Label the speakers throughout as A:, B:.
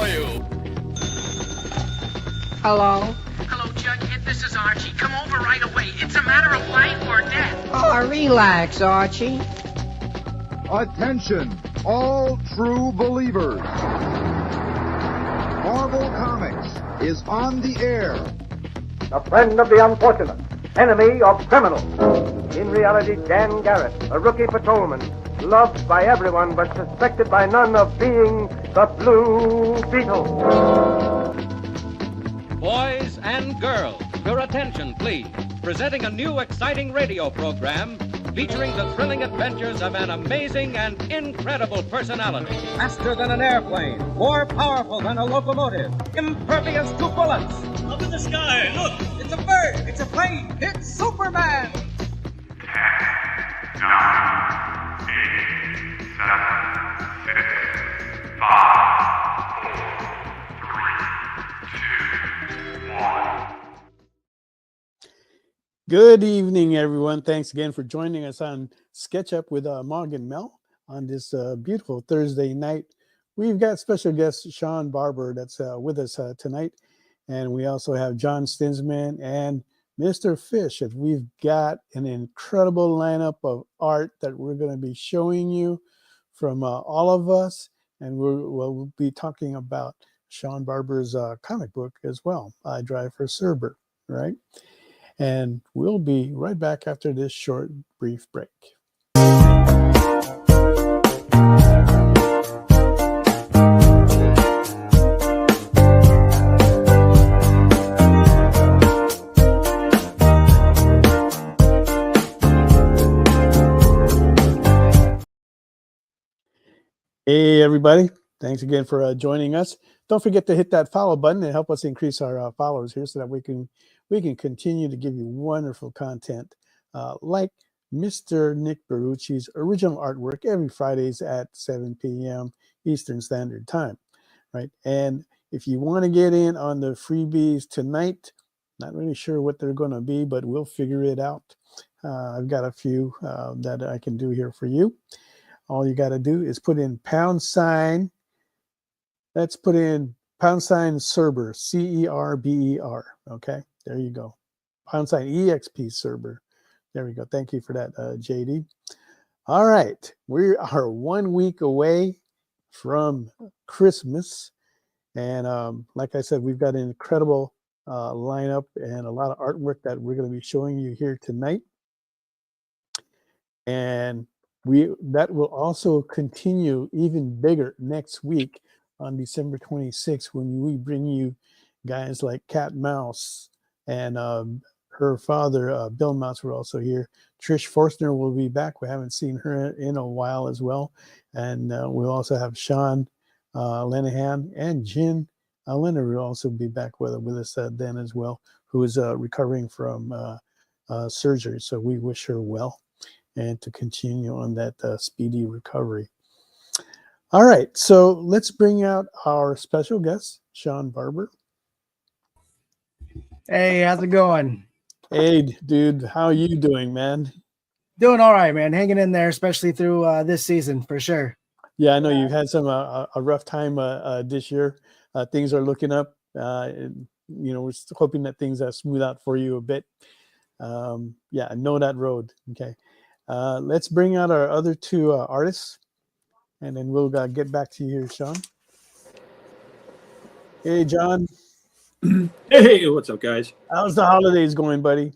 A: for you.
B: Hello?
C: Hello, Jughead. This is Archie. Come over right away. It's a matter of life or death.
B: Oh, relax, Archie.
D: Attention, all true believers. Marvel Comics is on the air.
E: The friend of the unfortunate, enemy of criminals. In reality, Dan Garrett, a rookie patrolman, loved by everyone but suspected by none of being the Blue Beetle.
F: Boys and girls, your attention, please. Presenting a new exciting radio program featuring the thrilling adventures of an amazing and incredible personality. Faster than an airplane, more powerful than a locomotive, impervious to bullets.
G: Up in the sky, look!
F: It's a bird, it's a plane, it's Superman!
H: 10, 9, 8, 7, 6, 5, 4, 3, 2, 1.
I: Good evening, everyone. Thanks again for joining us on Sketch Up with Mog and Mel on this beautiful Thursday night. We've got special guest Sean Barber that's with us tonight. And we also have John Stinsman and Mr. Fish. And we've got an incredible lineup of art that we're going to be showing you from all of us. And we'll be talking about Sean Barber's comic book as well, I Drive for Cerber, right? And we'll be right back after this short, brief break. Hey, everybody. Thanks again for joining us. Don't forget to hit that follow button and help us increase our followers here so that we can continue to give you wonderful content like Mr. Nick Barucci's original artwork every Fridays at 7 p.m. Eastern Standard Time, right? And if you want to get in on the freebies tonight, not really sure what they're going to be, but we'll figure it out. I've got a few that I can do here for you. All you got to do is put in £. Let's put in £Cerber, Cerber. Okay, there you go. £EXP Cerber. There we go. Thank you for that, JD. All right, we are 1 week away from Christmas, and like I said, we've got an incredible lineup and a lot of artwork that we're going to be showing you here tonight, and that will also continue even bigger next week on December 26th when we bring you guys like Cat Mouse and her father, Bill Mouse, were also here. Trish Forstner will be back. We haven't seen her in a while as well. And we'll also have Sean Lenahan and Jen Leonard will also be back with us then as well, who is recovering from surgery. So we wish her well and to continue on that speedy recovery. All right, so let's bring out our special guest, Sean Barber.
J: Hey, how's it going?
I: Hey, dude, how are you doing, man?
J: Doing all right, man. Hanging in there, especially through this season, for sure.
I: Yeah, I know you've had some a rough time this year. Things are looking up. We're hoping that things smooth out for you a bit. Yeah, I know that road. Okay. Let's bring out our other two artists, and then we'll get back to you here, Sean. Hey, John.
G: Hey, what's up, guys?
I: How's the holidays going, buddy?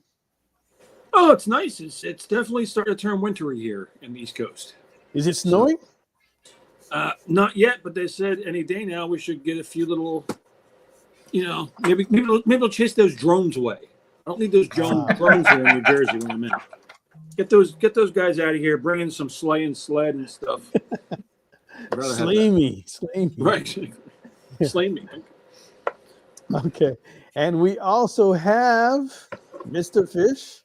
G: Oh, it's nice. It's definitely starting to turn wintry here in the East Coast.
I: Is it snowing?
G: Not yet, but they said any day now we should get a few little, maybe they'll chase those drones away. I don't need those drones here in New Jersey when I'm in. Get those guys out of here. Bring in some sleigh and sled and stuff.
I: Slay me.
G: Right. Slay me.
I: Okay. And we also have Mr. Fish.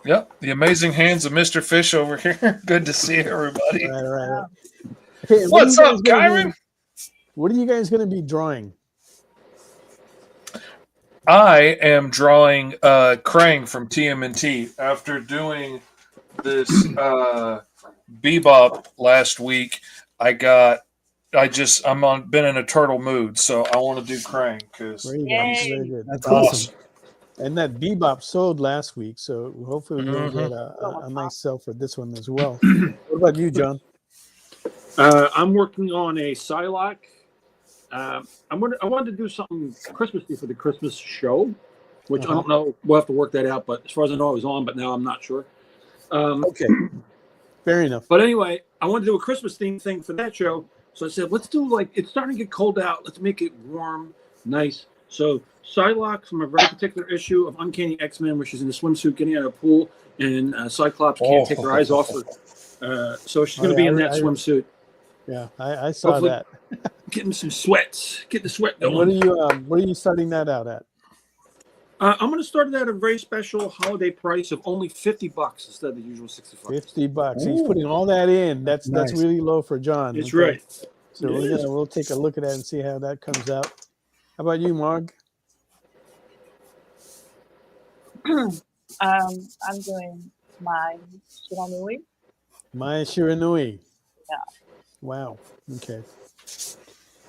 A: Yep, the amazing hands of Mr. Fish over here. Good to see everybody.
I: Right. Okay,
A: what's up, Kyron?
I: What are you guys going to be drawing?
A: I am drawing Krang from TMNT after doing this Bebop last week. I got been in a turtle mood, so I want to do Krang because
I: Very good. Very good.
J: That's
A: awesome.
J: awesome.
I: And that Bebop sold last week, so hopefully you'll
A: Mhm.
I: get a nice sell for this one as well. What about you, John?
G: I'm working on a Psylocke. I wanted to do something Christmassy for the Christmas show, which I don't know. We'll have to work that out. But as far as I know, I was on, but now I'm not sure.
I: Okay, fair enough.
G: But anyway, I wanted to do a Christmas themed thing for that show. So I said, let's do it's starting to get cold out. Let's make it warm, nice. So Psylocke from a very particular issue of Uncanny X-Men, where she's in a swimsuit getting out of a pool, and Cyclops can't take her eyes off her. So she's going to be in that swimsuit.
I: Yeah, I saw
G: Hopefully
I: that.
G: Getting some sweats. Get the sweat
I: And
G: going.
I: what are you starting that out at?
G: I'm going to start it at a very special holiday price of only $50 instead of the usual $65.
I: $50. He's putting all that in. That's really low for John.
G: It's right.
I: So we'll take a look at that and see how that comes out. How about you, Mog?
K: I'm doing my Shiranui.
I: My Shiranui.
K: Yeah.
I: Wow. Okay.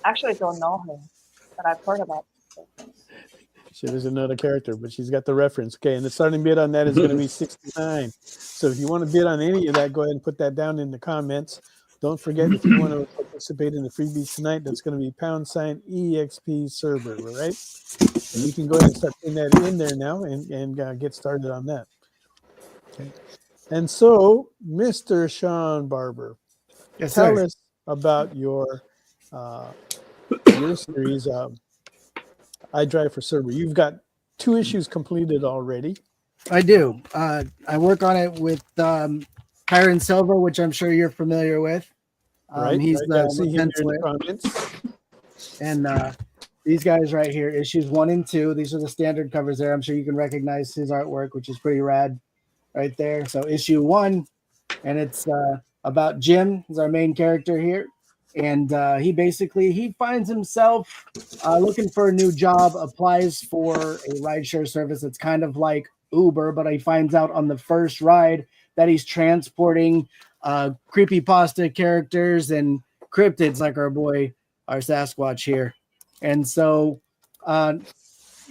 K: Actually, I don't know her, but I've heard about her.
I: She is another character, but she's got the reference. Okay, and the starting bid on that is going to be $69. So if you want to bid on any of that, go ahead and put that down in the comments. Don't forget, if you want to participate in the freebies tonight, that's going to be #EXP server, right? And you can go ahead and start putting that in there now and get started on that. Okay. And so, Mr. Sean Barber, tell us about your series, I Drive for Cerber. You've got 2 issues completed already.
J: I do. I work on it with Kyron Silva, which I'm sure you're familiar with. He's the comments. And these guys right here, issues 1 and 2. These are the standard covers there. I'm sure you can recognize his artwork, which is pretty rad right there. So issue 1, and it's about Jim, who's our main character here. And he finds himself looking for a new job, applies for a rideshare service. It's kind of like Uber, but he finds out on the first ride that he's transporting creepypasta characters and cryptids like our Sasquatch here. And so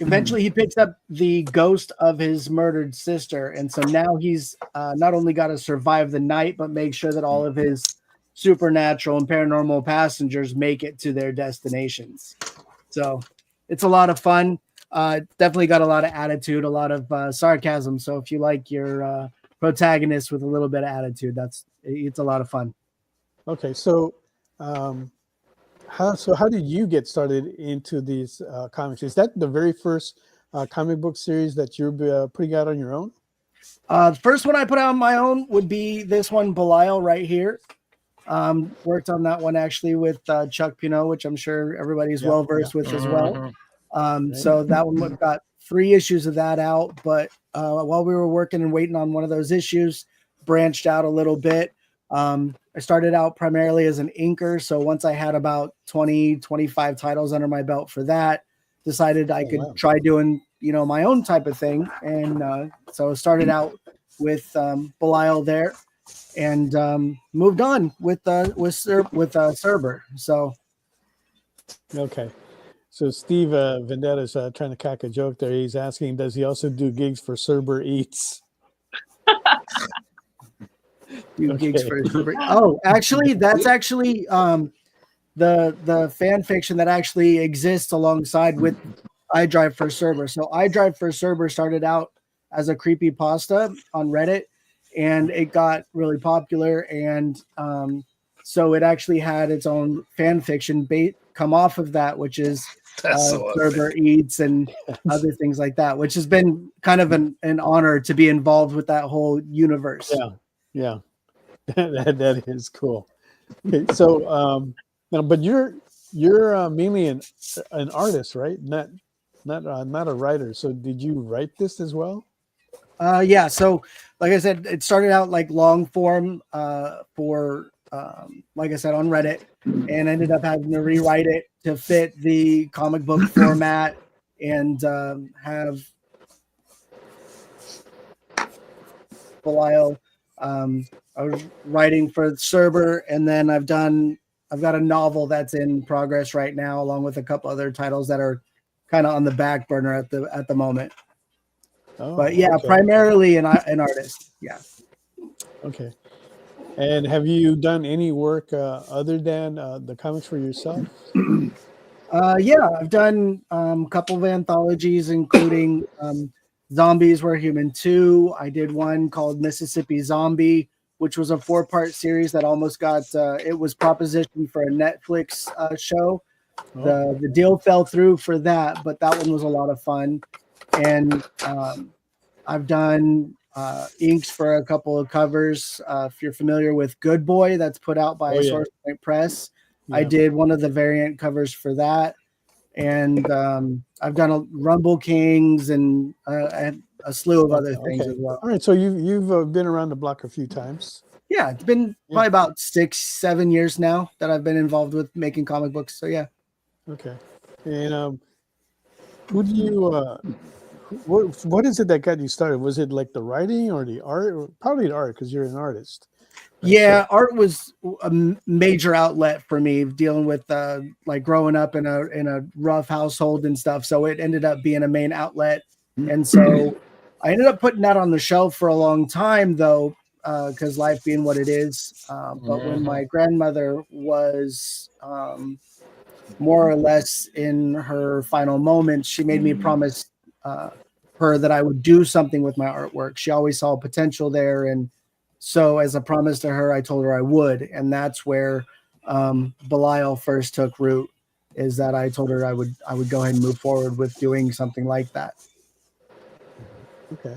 J: eventually he picks up the ghost of his murdered sister. And so now he's not only got to survive the night, but make sure that all of his supernatural and paranormal passengers make it to their destinations. So it's a lot of fun. Definitely got a lot of attitude, a lot of sarcasm. So if you like your protagonist with a little bit of attitude, it's a lot of fun. Okay,
I: so how did you get started into these comics? Is that the very first comic book series that you're putting out on your own?
J: The first one I put out on my own would be this one, Belial, right here. Worked on that one actually with Chuck Pinot, which I'm sure everybody's well versed with as well. So that one got 3 issues of that out, but while we were working and waiting on one of those issues, branched out a little bit. I started out primarily as an inker, so once I had about 20-25 titles under my belt for that, decided I could try doing my own type of thing, and so I started out with Belial there. And moved on with Cerber. So,
I: okay. So Steve Vendetta's trying to crack a joke there. He's asking, does he also do gigs for Cerber Eats?
J: Gigs for Cerber. Oh, actually, that's actually the fan fiction that actually exists alongside with I Drive for Cerber. So I Drive for Cerber started out as a creepypasta on Reddit. And it got really popular, and so it actually had its own fan fiction come off of that, which is Cerber Eats and other things like that, which has been kind of an honor to be involved with that whole universe.
I: Yeah, that is cool. Okay, so but you're mainly an artist, right? Not a writer. So did you write this as well?
J: Yeah, so like I said, it started out like long form for like I said on Reddit, and ended up having to rewrite it to fit the comic book format and have Belial. I was writing for Cerber, and then I've done got a novel that's in progress right now, along with a couple other titles that are kind of on the back burner at the moment.
I: Oh,
J: but yeah,
I: okay.
J: primarily an artist. Yeah.
I: Okay. And have you done any work other than the comics for yourself?
J: Yeah, I've done a couple of anthologies, including Zombies Were Human 2. I did one called Mississippi Zombie, which was a 4-part series that almost got it was propositioned for a Netflix show. The deal fell through for that, but that one was a lot of fun. And I've done inks for a couple of covers. If you're familiar with Good Boy, that's put out by Source Point Press. I did one of the variant covers for that. And I've done a Rumble Kings and a slew of other things as well.
I: All right, so you've been around the block a few times.
J: Yeah, it's been probably about 6-7 years now that I've been involved with making comic books. So yeah.
I: Okay. And who do you what is it that got you started? Was it like the writing or the art? Probably the art, because you're an artist.
J: Yeah, art was a major outlet for me, dealing with like growing up in a rough household and stuff. So it ended up being a main outlet, and so I ended up putting that on the shelf for a long time, though, because life being what it is. But when my grandmother was more or less in her final moments, she made me promise her that I would do something with my artwork. She always saw potential there, and so as a promise to her, I told her I would, and that's where Belial first took root. Is that I told her I would go ahead and move forward with doing something like that.
I: Okay.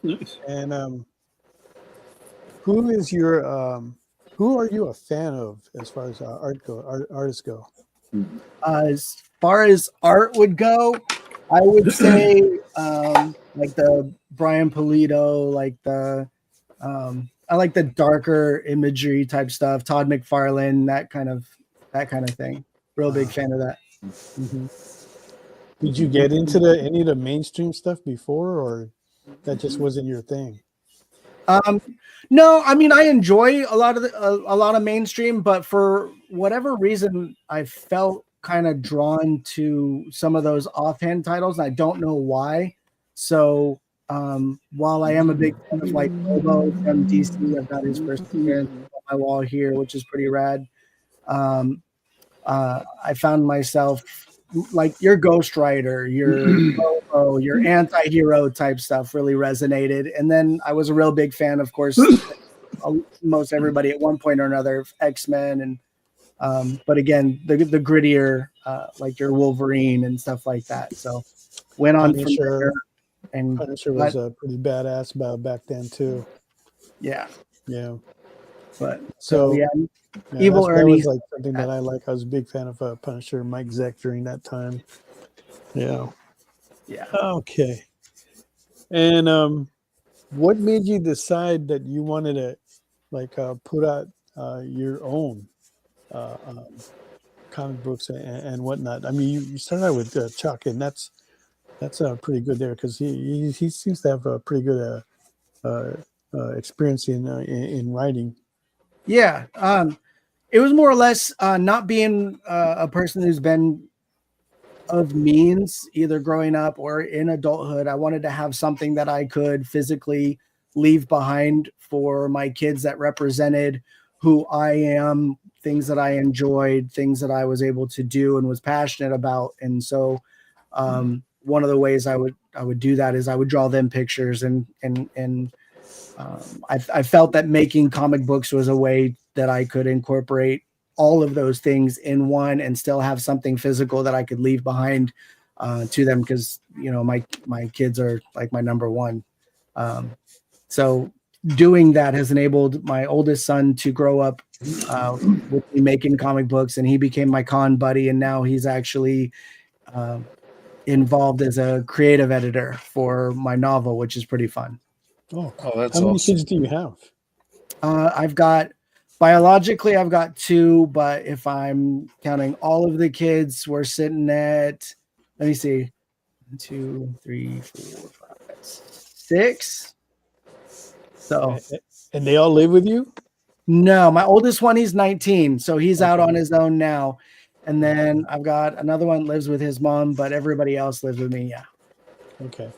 I: Nice. And who is your who are you a fan of as far as artists go?
J: As far as art would go, I would say like the Brian Pulido, like the I like the darker imagery type stuff, Todd McFarlane, that kind of thing. Real big fan of that.
I: Mm-hmm. Did you get into any of the mainstream stuff before, or that just wasn't your thing?
J: No, I mean, I enjoy a lot of mainstream, but for whatever reason, I felt kind of drawn to some of those offhand titles. I don't know why. So while I am a big fan of like Lobo from DC, I've got his first appearance on my wall here, which is pretty rad. I found myself like your Ghost Rider, your Lobo, your anti-hero type stuff really resonated. And then I was a real big fan, of course, most everybody at one point or another, of X-Men, and but again, the grittier, like your Wolverine and stuff like that. So went on from there. And
I: Punisher was a pretty badass back then too.
J: Yeah.
I: Yeah.
J: But
I: so
J: yeah,
I: Evil Ernie was like something that I like. I was a big fan of Punisher, Mike Zeck during that time. Yeah.
J: Yeah.
I: Okay. And what made you decide that you wanted to like put out your own comic books and whatnot? I mean, you started out with Chuck, and that's pretty good there, because he seems to have a pretty good experience in writing.
J: Yeah, it was more or less not being a person who's been of means, either growing up or in adulthood. I wanted to have something that I could physically leave behind for my kids that represented who I am, things that I enjoyed, things that I was able to do and was passionate about. And so one of the ways I would do that is I would draw them pictures, and I felt that making comic books was a way that I could incorporate all of those things in one and still have something physical that I could leave behind to them, because my kids are like my number one. So doing that has enabled my oldest son to grow up with me making comic books, and he became my con buddy, and now he's actually involved as a creative editor for my novel, which is pretty fun.
I: Oh, that's how many kids do you have?
J: I've got biologically, I've got 2, but if I'm counting all of the kids, we're sitting at, let me see, 1, 2, 3, 4, 5, 6. So,
I: and they all live with you?
J: No, my oldest one, he's 19, so he's out on his own now. And then I've got another one lives with his mom, but everybody else lives with me. Yeah.
I: Okay.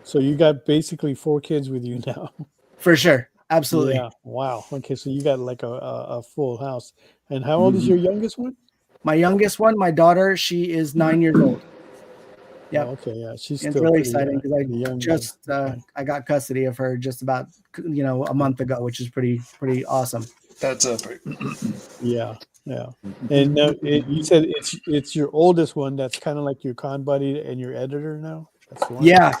I: So you got basically 4 kids with you now.
J: For sure. Absolutely.
I: Yeah. Wow. Okay. So you got like a full house. And how old is your youngest one?
J: My youngest one, my daughter, she is 9 years old. Yeah.
I: Oh, okay. Yeah. She's
J: It's
I: still
J: really
I: pretty,
J: exciting because I
I: young.
J: just I got custody of her just about a month ago, which is pretty awesome.
A: That's epic.
I: Yeah. Yeah. And you said it's your oldest one that's kind of like your con buddy and your editor now. That's the one.
J: Yeah.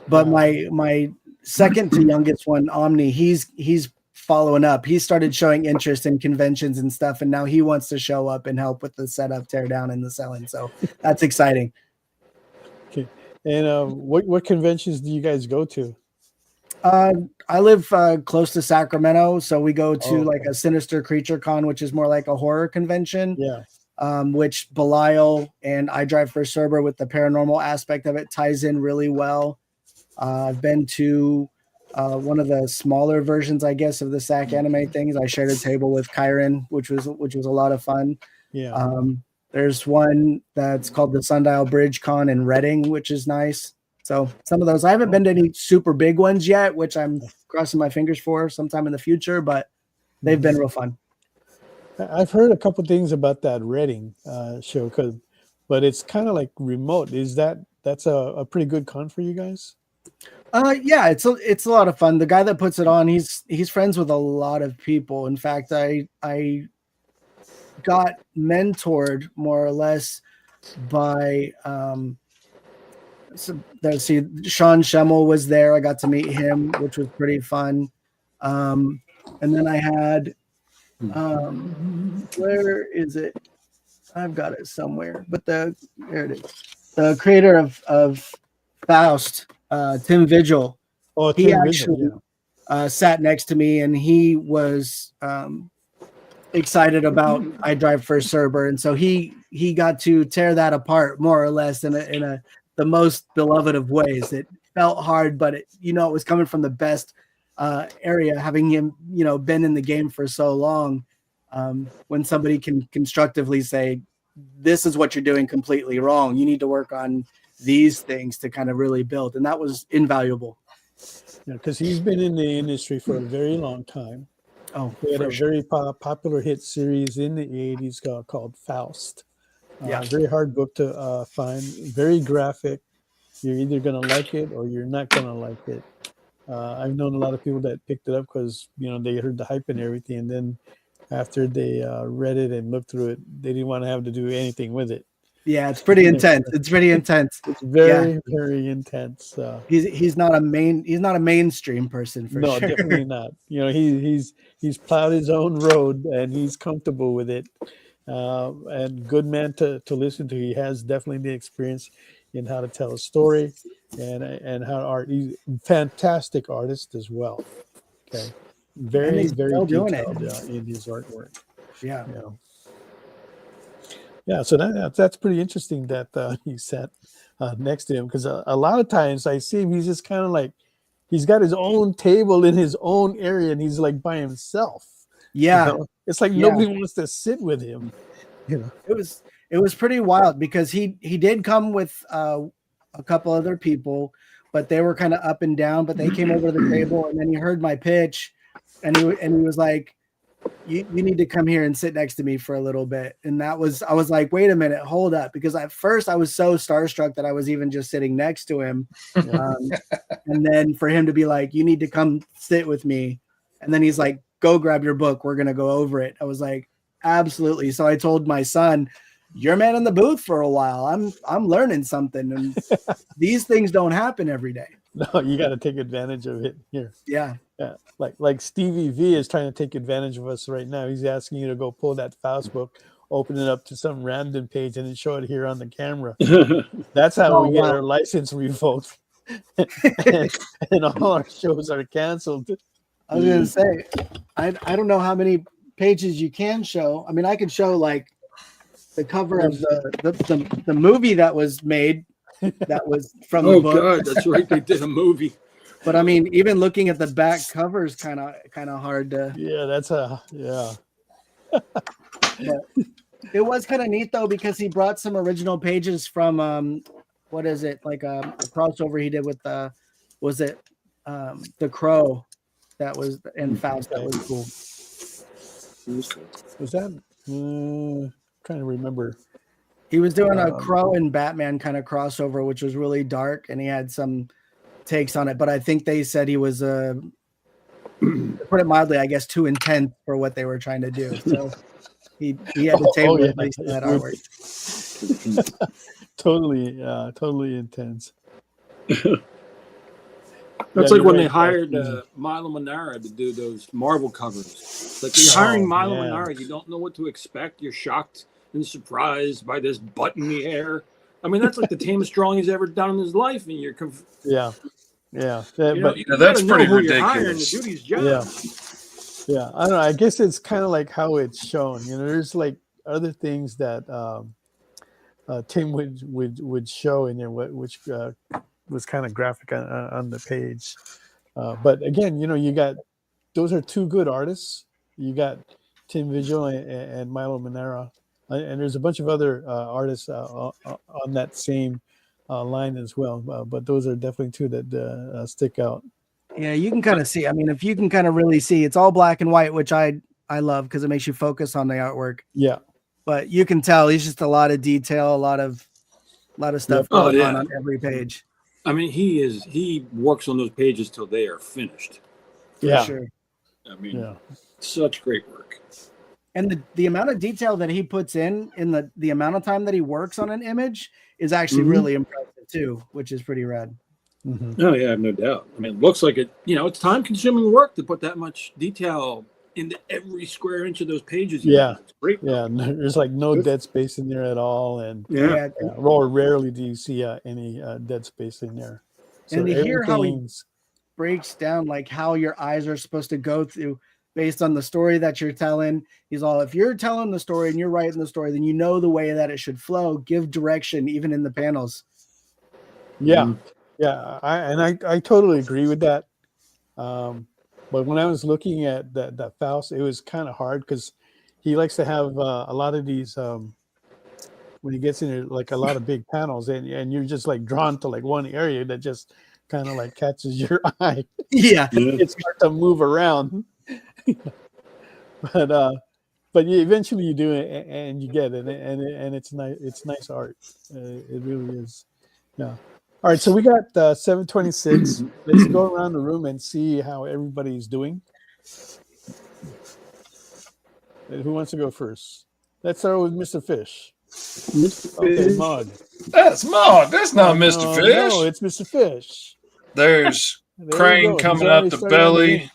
J: But my second to youngest one, Omni, he's following up. He started showing interest in conventions and stuff, and now he wants to show up and help with the setup, tear down, and the selling. So that's exciting.
I: Okay. And what conventions do you guys go to?
J: I live close to Sacramento, so we go to like a Sinister Creature Con, which is more like a horror convention.
I: Yeah.
J: Which Belial and I Drive for Cerber with the paranormal aspect of it ties in really well. I've been to one of the smaller versions, I guess, of the SAC anime things. I shared a table with Kyron, which was a lot of fun.
I: Yeah.
J: There's one that's called the Sundial Bridge Con in Reading, which is nice. So some of those, I haven't been to any super big ones yet, which I'm crossing my fingers for sometime in the future, but they've been real fun.
I: I've heard a couple things about that Reading show, but it's kind of like remote. That's a pretty good con for you guys?
J: Yeah, it's a lot of fun. The guy that puts it on, he's friends with a lot of people. In fact, I got mentored more or less by Sean Schemmel was there. I got to meet him, which was pretty fun. And then I had where is it? I've got it somewhere, but there it is. The creator of Faust, Tim Vigil.
I: Oh,
J: he
I: Tim
J: actually
I: Vigil,
J: sat next to me, and he was excited about I Drive for Cerber, and so he got to tear that apart more or less in the most beloved of ways. It felt hard, but it was coming from the best area, having him been in the game for so long. When somebody can constructively say, this is what you're doing completely wrong, you need to work on these things to kind of really build, and that was invaluable.
I: Yeah, because he's been in the industry for a very long time.
J: Oh,
I: he had a very popular hit series in the 80s called Faust. Very hard book to find, very graphic. You're either going to like it or you're not going to like it. I've known a lot of people that picked it up because they heard the hype and everything, and then after they read it and looked through it, they didn't want to have to do anything with it.
J: Yeah, it's pretty intense. It's pretty intense.
I: It's very, very intense.
J: He's not a mainstream person for sure.
I: No, definitely not. He's plowed his own road and he's comfortable with it. And good man to listen to. He has definitely the experience in how to tell a story and how art. He's a fantastic artist as well. Okay, very detailed in his artwork.
J: Yeah.
I: Yeah, so that's pretty interesting that he sat next to him, because a lot of times I see him, he's just kind of like, he's got his own table in his own area and he's like by himself.
J: Yeah.
I: It's like nobody wants to sit with him.
J: It was pretty wild because he did come with a couple other people, but they were kind of up and down, but they came over to the table and then he heard my pitch and he was like, you need to come here and sit next to me for a little bit. And I was like, wait a minute, hold up. Because at first I was so starstruck that I was even just sitting next to him. And then for him to be like, you need to come sit with me. And then he's like, go grab your book. We're going to go over it. I was like, absolutely. So I told my son, you're man in the booth for a while. I'm learning something. And these things don't happen every day.
I: No, you got to take advantage of it here.
J: Yeah.
I: Yeah, like Stevie V is trying to take advantage of us right now. He's asking you to go pull that Faust book, open it up to some random page, and then show it here on the camera. That's how we get our license revoked, and all our shows are canceled.
J: I was gonna say, I don't know how many pages you can show. I mean, I could show like the cover of the movie that was made. That was from.
G: Oh God, that's right. They did a movie.
J: But I mean, even looking at the back cover is kind of hard to.
I: Yeah, that's yeah.
J: But it was kind of neat though because he brought some original pages from what is it, like a crossover he did with was it the Crow that was in Faust, that was cool.
I: Was that trying to remember?
J: He was doing a Crow and Batman kind of crossover, which was really dark, and he had some takes on it. But I think they said he was, to put it mildly, I guess, too intense for what they were trying to do. So he had to table at least that artwork.
I: Totally intense.
G: That's like when they hired Milo Manara to do those Marvel covers. Like you're hiring Milo Manara, you don't know what to expect. You're shocked and surprised by this butt in the air. I mean, that's like the tamest drawing he's ever done in his life, and you're
I: yeah.
A: That's pretty ridiculous.
G: The duty's job.
I: Yeah. I don't know. I guess it's kind of like how it's shown. You know, there's like other things that Tim would show in there, which was kind of graphic on the page. But again, you know, you got those are two good artists. You got Tim Vigil and Milo Manara, and there's a bunch of other artists on that same line as well. But those are definitely two that stick out.
J: Yeah, you can kind of see. I mean, if you can kind of really see, it's all black and white, which I love because it makes you focus on the artwork.
I: Yeah,
J: but you can tell he's just a lot of detail, a lot of stuff going on every page.
G: I mean, he works on those pages till they are finished.
J: For sure.
G: I mean, such great work.
J: And the amount of detail that he puts in the amount of time that he works on an image is actually really impressive too, which is pretty rad.
G: Oh yeah, no doubt. I mean, it looks like it. You know, it's time-consuming work to put that much detail into every square inch of those pages.
I: Yeah,
G: it's great.
I: Yeah, there's like no dead space in there at all, and or rarely do you see any dead space in there. So
J: and to hear how he breaks down like how your eyes are supposed to go through based on the story that you're telling. He's all, if you're telling the story and you're writing the story, then you know the way that it should flow. Give direction even in the panels.
I: Yeah. Yeah, I totally agree with that. But when I was looking at that Faust, it was kind of hard because he likes to have a lot of these when he gets into like a lot of big panels, and you're just like drawn to like one area that just kind of like catches your eye.
J: Yeah,
I: it's hard to move around. But eventually you do it and you get it, and it's nice. It's nice art. It really is. Yeah. All right, so we got 7:26. Let's go around the room and see how everybody's doing. Who wants to go first? Let's start with Mr. Fish. Okay, Mog.
A: That's Mog. That's not Mr. Fish.
I: No, it's Mr. Fish.
A: There's Crane coming out the belly,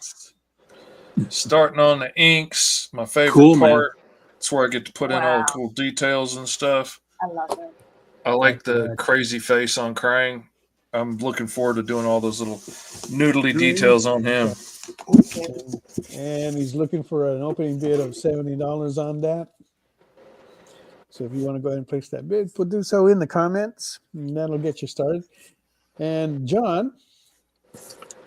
A: starting on the inks. My favorite part. It's where I get to put in all the cool details and stuff.
K: I love it.
A: I like the crazy face on Krang. I'm looking forward to doing all those little noodly details on him.
I: And he's looking for an opening bid of $70 on that. So if you want to go ahead and place that bid, do so in the comments. And that'll get you started. And John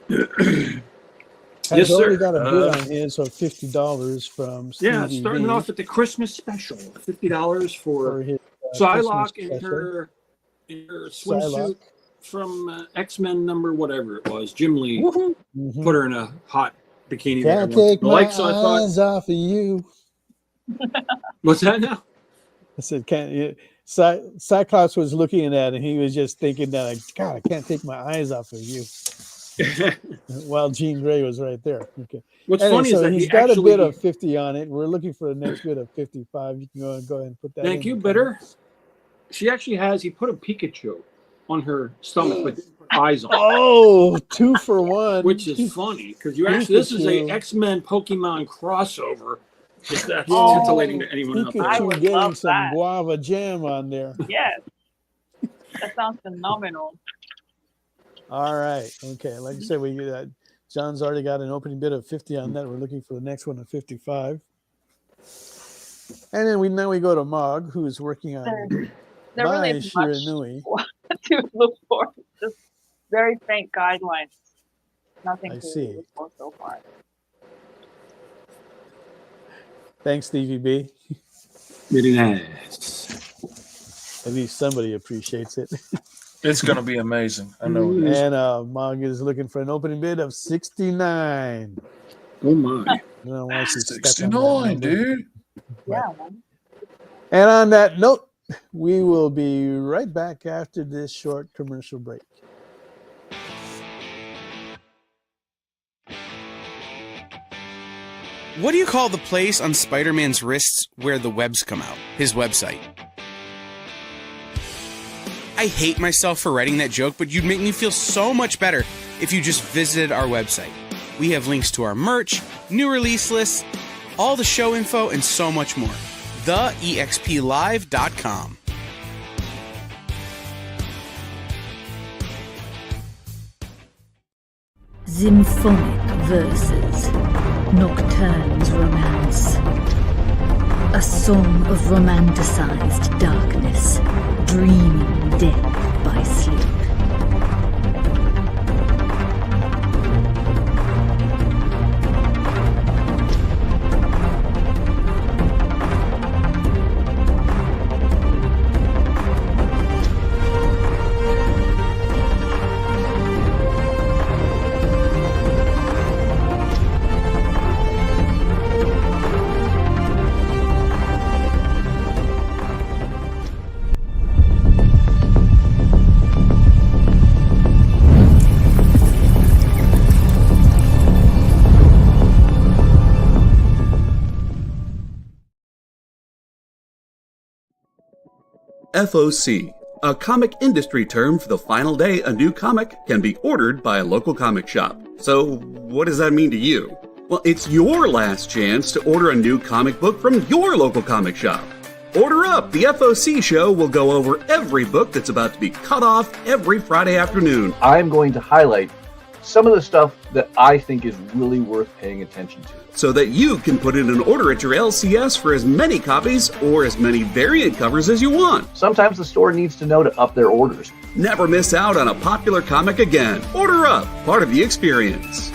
I: has already got a bid on his of $50 from Stevie.
G: Yeah, starting off at the Christmas special, $50 for his Psylocke in her swimsuit from X-Men number whatever it was. Jim Lee put her in a hot bikini.
I: Can't take my eyes off of you.
G: What's that now?
I: I said, can't. Cyclops was looking at it and he was just thinking that, like, God, I can't take my eyes off of you. While Jean Grey was right there. Okay.
G: What's funny is that
I: he's got a bid of 50 on it. We're looking for the next bid of 55. You can go ahead and put that.
G: Thank you, Bitter. She actually has. He put a Pikachu on her stomach with eyes on.
I: Oh, 2 for 1.
G: Which is funny because you actually this is a X-Men Pokemon crossover. If that's titillating to anyone else.
K: I would
I: getting
K: love
I: some
K: that.
I: guava jam on there.
K: Yes, that sounds phenomenal.
I: All right. Okay. Like I said, we John's already got an opening bid of 50 on that. We're looking for the next one of 55. And then we go to Mog, who is working on
K: There really isn't much
I: Shiranui.
K: to look for. Just very faint guidelines. Nothing
I: I
K: to
I: see.
K: report so far.
I: Thanks, Stevie B.
G: Very nice.
I: At least somebody appreciates it.
A: It's going to be amazing. I know it is.
I: And Mog is looking for an opening bid of 69.
G: Oh my!
I: I don't know why she's stuck on that
A: 69,
I: number.
A: dude.
K: Yeah, man.
I: And on that note, we will be right back after this short commercial break.
L: What do you call the place on Spider-Man's wrists where the webs come out? His website. I hate myself for writing that joke, but you'd make me feel so much better if you just visited our website. We have links to our merch, new release lists, all the show info, and so much more. TheEXPLive.com.
M: Symphonic verses, Nocturne's romance. A song of romanticized darkness, dreaming death by sleep.
N: FOC, a comic industry term for the final day a new comic can be ordered by a local comic shop. So, what does that mean to you? Well, it's your last chance to order a new comic book from your local comic shop. Order up! The FOC show will go over every book that's about to be cut off every Friday afternoon.
O: I'm going to highlight some of the stuff that I think is really worth paying attention to,
N: so that you can put in an order at your LCS for as many copies or as many variant covers as you want.
O: Sometimes the store needs to know to up their orders.
N: Never miss out on a popular comic again. Order up, part of the experience.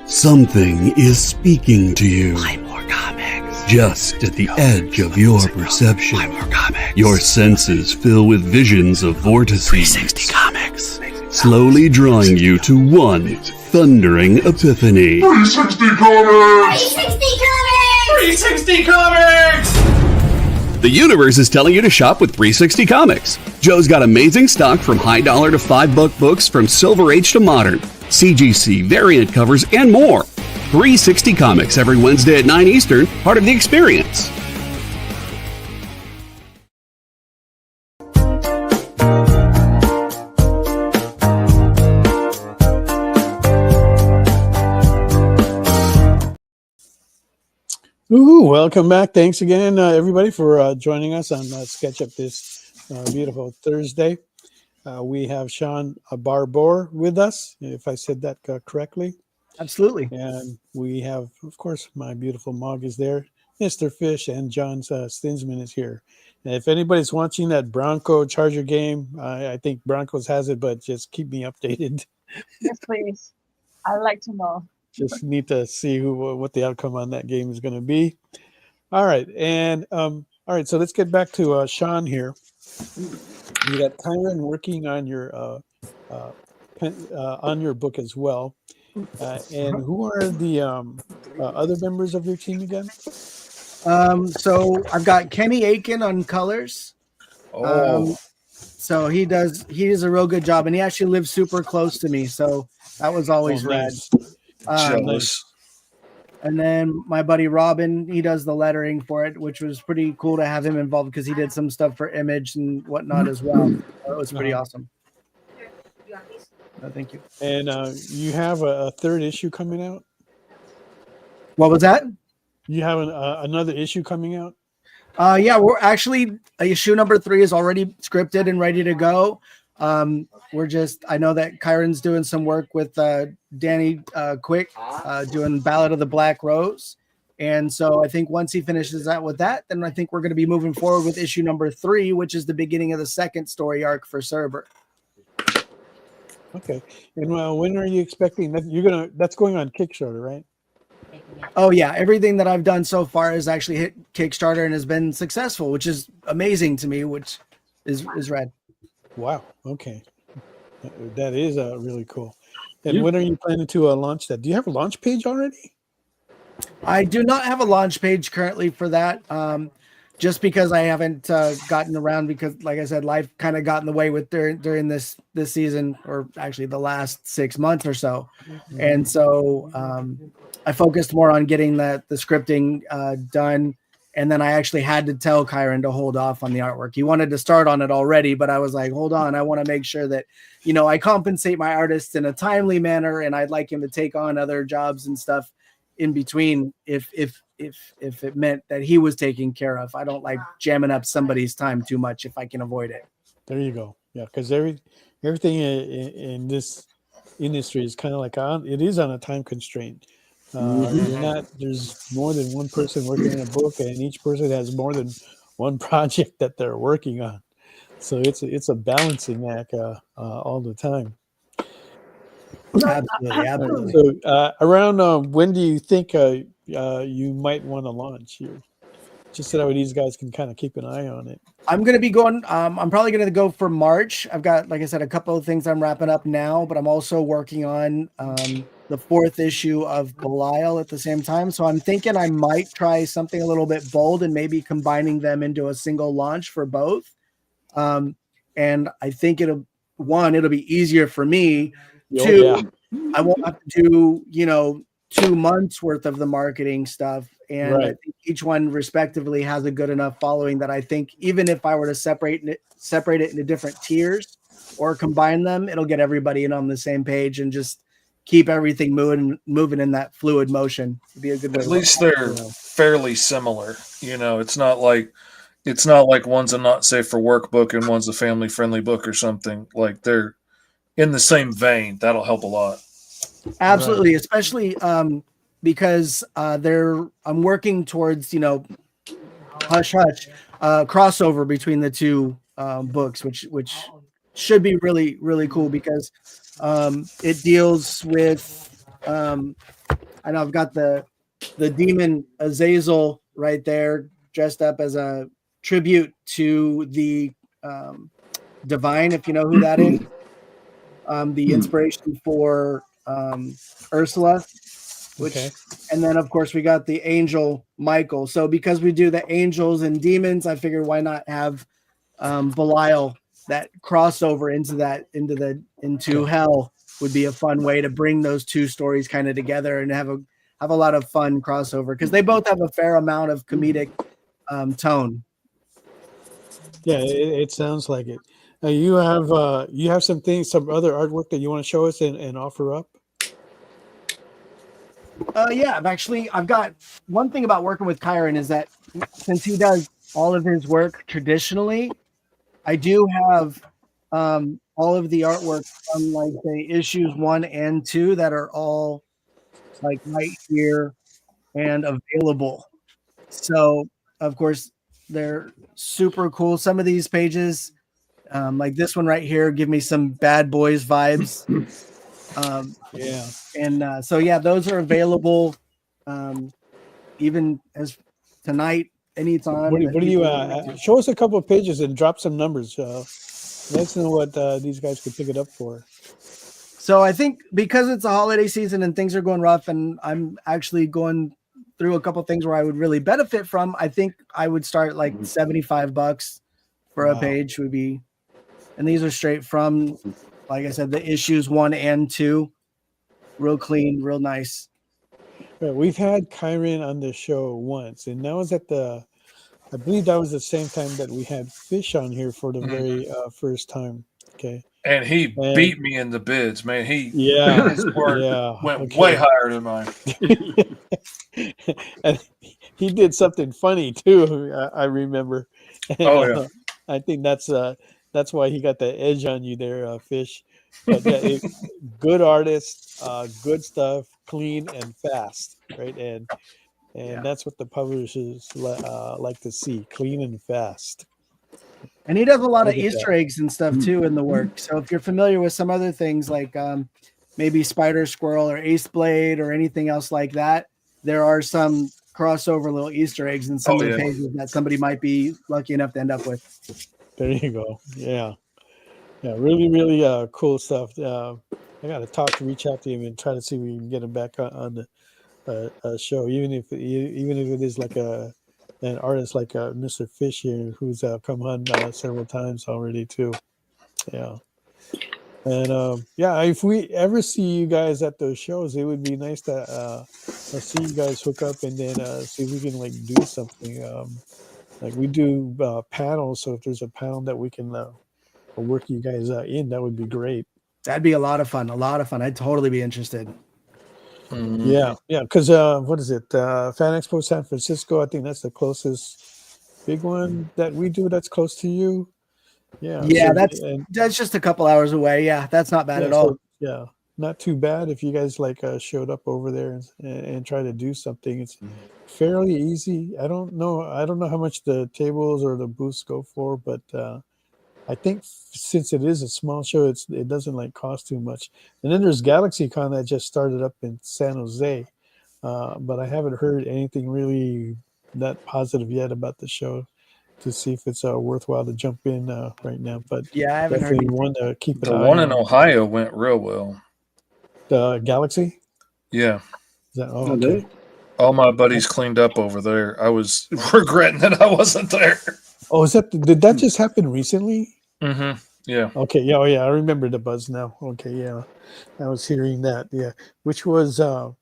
P: Something is speaking to you.
L: Buy more comics.
P: Just at the edge of your perception.
L: Buy more comics.
P: Your senses fill with visions of vortices.
L: 360 comics.
P: Slowly drawing you to one thundering epiphany.
H: 360 comics!
L: 360 comics!
P: The universe is telling you to shop with 360 Comics. Joe's got amazing stock from high dollar to $5 books from Silver Age to modern, CGC, variant covers, and more. 360 Comics every Wednesday at 9 Eastern, part of the experience.
I: Ooh, welcome back. Thanks again, everybody, for joining us on Sketch Up this beautiful Thursday. We have Sean Barbour with us, if I said that correctly.
J: Absolutely.
I: And we have, of course, my beautiful Mog is there. Mr. Fish and John Stinsman is here. And if anybody's watching that Bronco Charger game, I think Broncos has it, but just keep me updated.
K: Yes, please. I'd like to know.
I: Just need to see what the outcome on that game is going to be. All right, and all right, so let's get back to Sean here. You got Kyron working on your book as well. And who are the other members of your team again?
J: So I've got Kenny Aiken on colors. So he does a real good job, and he actually lives super close to me, so that was always rad.
A: Nice. Jealous.
J: And then my buddy Robin, he does the lettering for it, which was pretty cool to have him involved because he did some stuff for Image and whatnot as well. So it was pretty awesome. Thank you.
I: And you have a third issue coming out?
J: What was that?
I: You have another issue coming out?
J: Yeah, we're actually issue number 3 is already scripted and ready to go. I know that Kyron's doing some work with Danny Quick, doing Ballad of the Black Rose. And so I think once he finishes that with that, then I think we're going to be moving forward with issue number 3, which is the beginning of the second story arc for Cerber.
I: Okay. And when are you expecting that? That's going on Kickstarter, right?
J: Oh yeah, everything that I've done so far has actually hit Kickstarter and has been successful, which is amazing to me, which is rad.
I: Wow. Okay. That is really cool. And when are you planning to launch that? Do you have a launch page already?
J: I do not have a launch page currently for that, just because I haven't gotten around, because like I said, life kind of got in the way with during this season, or actually the last 6 months or so. And so I focused more on getting the scripting done. And then I actually had to tell Kyron to hold off on the artwork. He wanted to start on it already, but I was like, hold on, I want to make sure that, I compensate my artists in a timely manner, and I'd like him to take on other jobs and stuff in between if it meant that he was taken care of. I don't like jamming up somebody's time too much if I can avoid it.
I: There you go. Yeah, because everything in this industry is kind of like it is on a time constraint. There's more than one person working on a book, and each person has more than one project that they're working on. So it's a balancing act all the time.
J: Absolutely.
I: So around when do you think you might want to launch here? Just so that these guys can kind of keep an eye on it.
J: I'm going to be going, I'm probably going to go for March. I've got, like I said, a couple of things I'm wrapping up now, but I'm also working on the 4th issue of Belial at the same time. So I'm thinking I might try something a little bit bold and maybe combining them into a single launch for both. And I think it'll be easier for me. I won't have to do, 2 months worth of the marketing stuff. And I think each one respectively has a good enough following that I think even if I were to separate it into different tiers or combine them, it'll get everybody in on the same page and just keep everything moving in that fluid motion. It'd be a good way.
A: At least they're fairly similar. It's not like one's a not safe for work book and one's a family friendly book or something. Like they're in the same vein. That'll help a lot.
J: Absolutely, especially because I'm working towards hush hush crossover between the two books, which should be really, really cool, because it deals with I know I've got the demon Azazel right there dressed up as a tribute to the divine, if you know who that is. The inspiration for Ursula, and then of course we got the angel Michael. So because we do the angels and demons, I figured why not have Belial, that crossover into hell would be a fun way to bring those two stories kind of together and have a lot of fun crossover, because they both have a fair amount of comedic tone.
I: Yeah, it sounds like it. You have some other artwork that you want to show us and offer up?
J: Yeah, I've got one thing about working with Kyron is that since he does all of his work traditionally, I do have all of the artwork from like the issues 1 and 2 that are all like right here and available. So of course they're super cool. Some of these pages, like this one right here, give me some Bad Boys vibes. And so those are available even as tonight, anytime.
I: What do you show us a couple of pages and drop some numbers? Let's know what these guys could pick it up for.
J: So I think because it's a holiday season and things are going rough, and I'm actually going through a couple of things where I would really benefit from, I think I would start like $75 for a page would be, and these are straight from, like I said, the issues 1 and 2, real clean, real nice.
I: We've had Kyron on the show once, and that was I believe that was the same time that we had Fish on here for the very first time. Okay.
A: And he beat me in the bids, man. His work went way higher than mine.
I: And he did something funny too. I remember. And, I think that's why he got the edge on you there, Fish. But good artist, good stuff, clean and fast, right? And and that's what the publishers like to see: clean and fast.
J: And he does a lot of
I: Look at
J: Easter
I: that.
J: eggs and stuff too in the work. So if you're familiar with some other things like maybe Spider Squirrel or Ace Blade or anything else like that, there are some crossover little Easter eggs in some of the pages that somebody might be lucky enough to end up with.
I: There you go. Yeah, really, really cool stuff. I got to reach out to him and try to see if we can get him back on the show, even if it is like an artist like Mr. Fish here, who's come on several times already too. Yeah. And if we ever see you guys at those shows, it would be nice to see you guys hook up and then see if we can like do something. Like we do panels, so if there's a panel that we can work you guys in, that would be great.
J: That'd be a lot of fun. I'd totally be interested.
I: Mm-hmm. Yeah, because what is it? Fan Expo San Francisco. I think that's the closest big one that we do. That's close to you. Yeah,
J: that's just a couple hours away. Yeah, that's not bad at all.
I: Yeah, not too bad if you guys like showed up over there and try to do something. It's fairly easy. I don't know how much the tables or the booths go for, but I think since it is a small show, it doesn't like cost too much. And then there's GalaxyCon that just started up in San Jose, but I haven't heard anything really that positive yet about the show to see if it's worthwhile to jump in right now. But
J: yeah, I haven't heard
I: one to keep an
A: the
I: eye
A: one
I: on.
A: in Ohio went real well.
I: The Galaxy?
A: Yeah.
I: Okay.
A: All my buddies cleaned up over there. I was regretting that I wasn't there.
I: Oh, did that just happen recently?
A: Mm-hmm. Yeah.
I: Okay. Yeah. Oh, yeah. I remember the buzz now. Okay. Yeah. I was hearing that. Yeah. Which was kind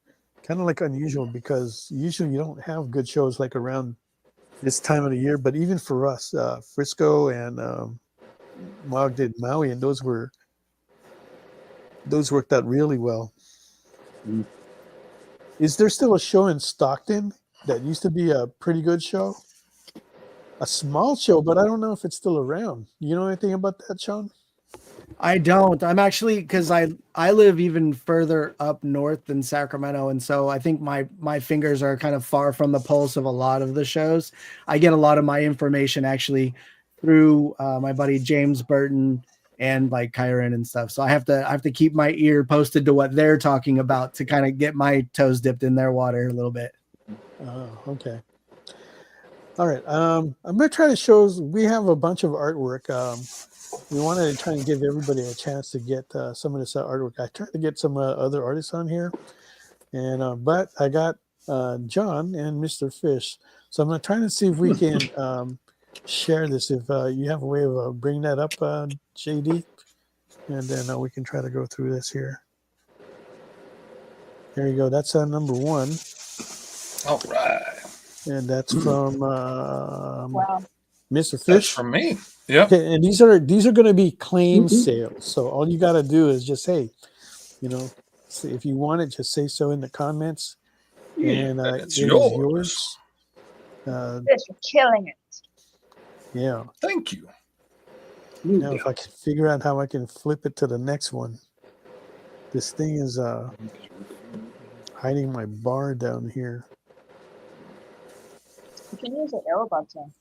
I: of like unusual because usually you don't have good shows like around this time of the year. But even for us, Frisco and Mog did Maui, and those worked out really well. Mm. Is there still a show in Stockton that used to be a pretty good show? A small show, but I don't know if it's still around. You know anything about that, Sean?
J: I don't. I'm actually, because I live even further up north than Sacramento, and so I think my fingers are kind of far from the pulse of a lot of the shows. I get a lot of my information actually through my buddy James Burton and like Kyron and stuff. So I have to keep my ear posted to what they're talking about to kind of get my toes dipped in their water a little bit.
I: Oh, okay. All right. I'm going to try to show. We have a bunch of artwork. We wanted to try and give everybody a chance to get some of this artwork. I tried to get some other artists on here, and but I got John and Mr. Fish. So I'm going to try to see if we can share this. If you have a way of bringing that up, JD, and then we can try to go through this here. There you go. That's number one.
A: All right.
I: And that's from
K: wow.
I: Mr. Fish.
A: That's from me. Yeah.
I: Okay, and these are going to be claim sales. So all you got to do is just say, if you want it, just say so in the comments. And
A: it's yours.
K: Fish, you're killing it.
I: Yeah.
A: Thank you.
I: Now, if I can figure out how I can flip it to the next one. This thing is hiding my bar down here.
K: You can use the arrow button.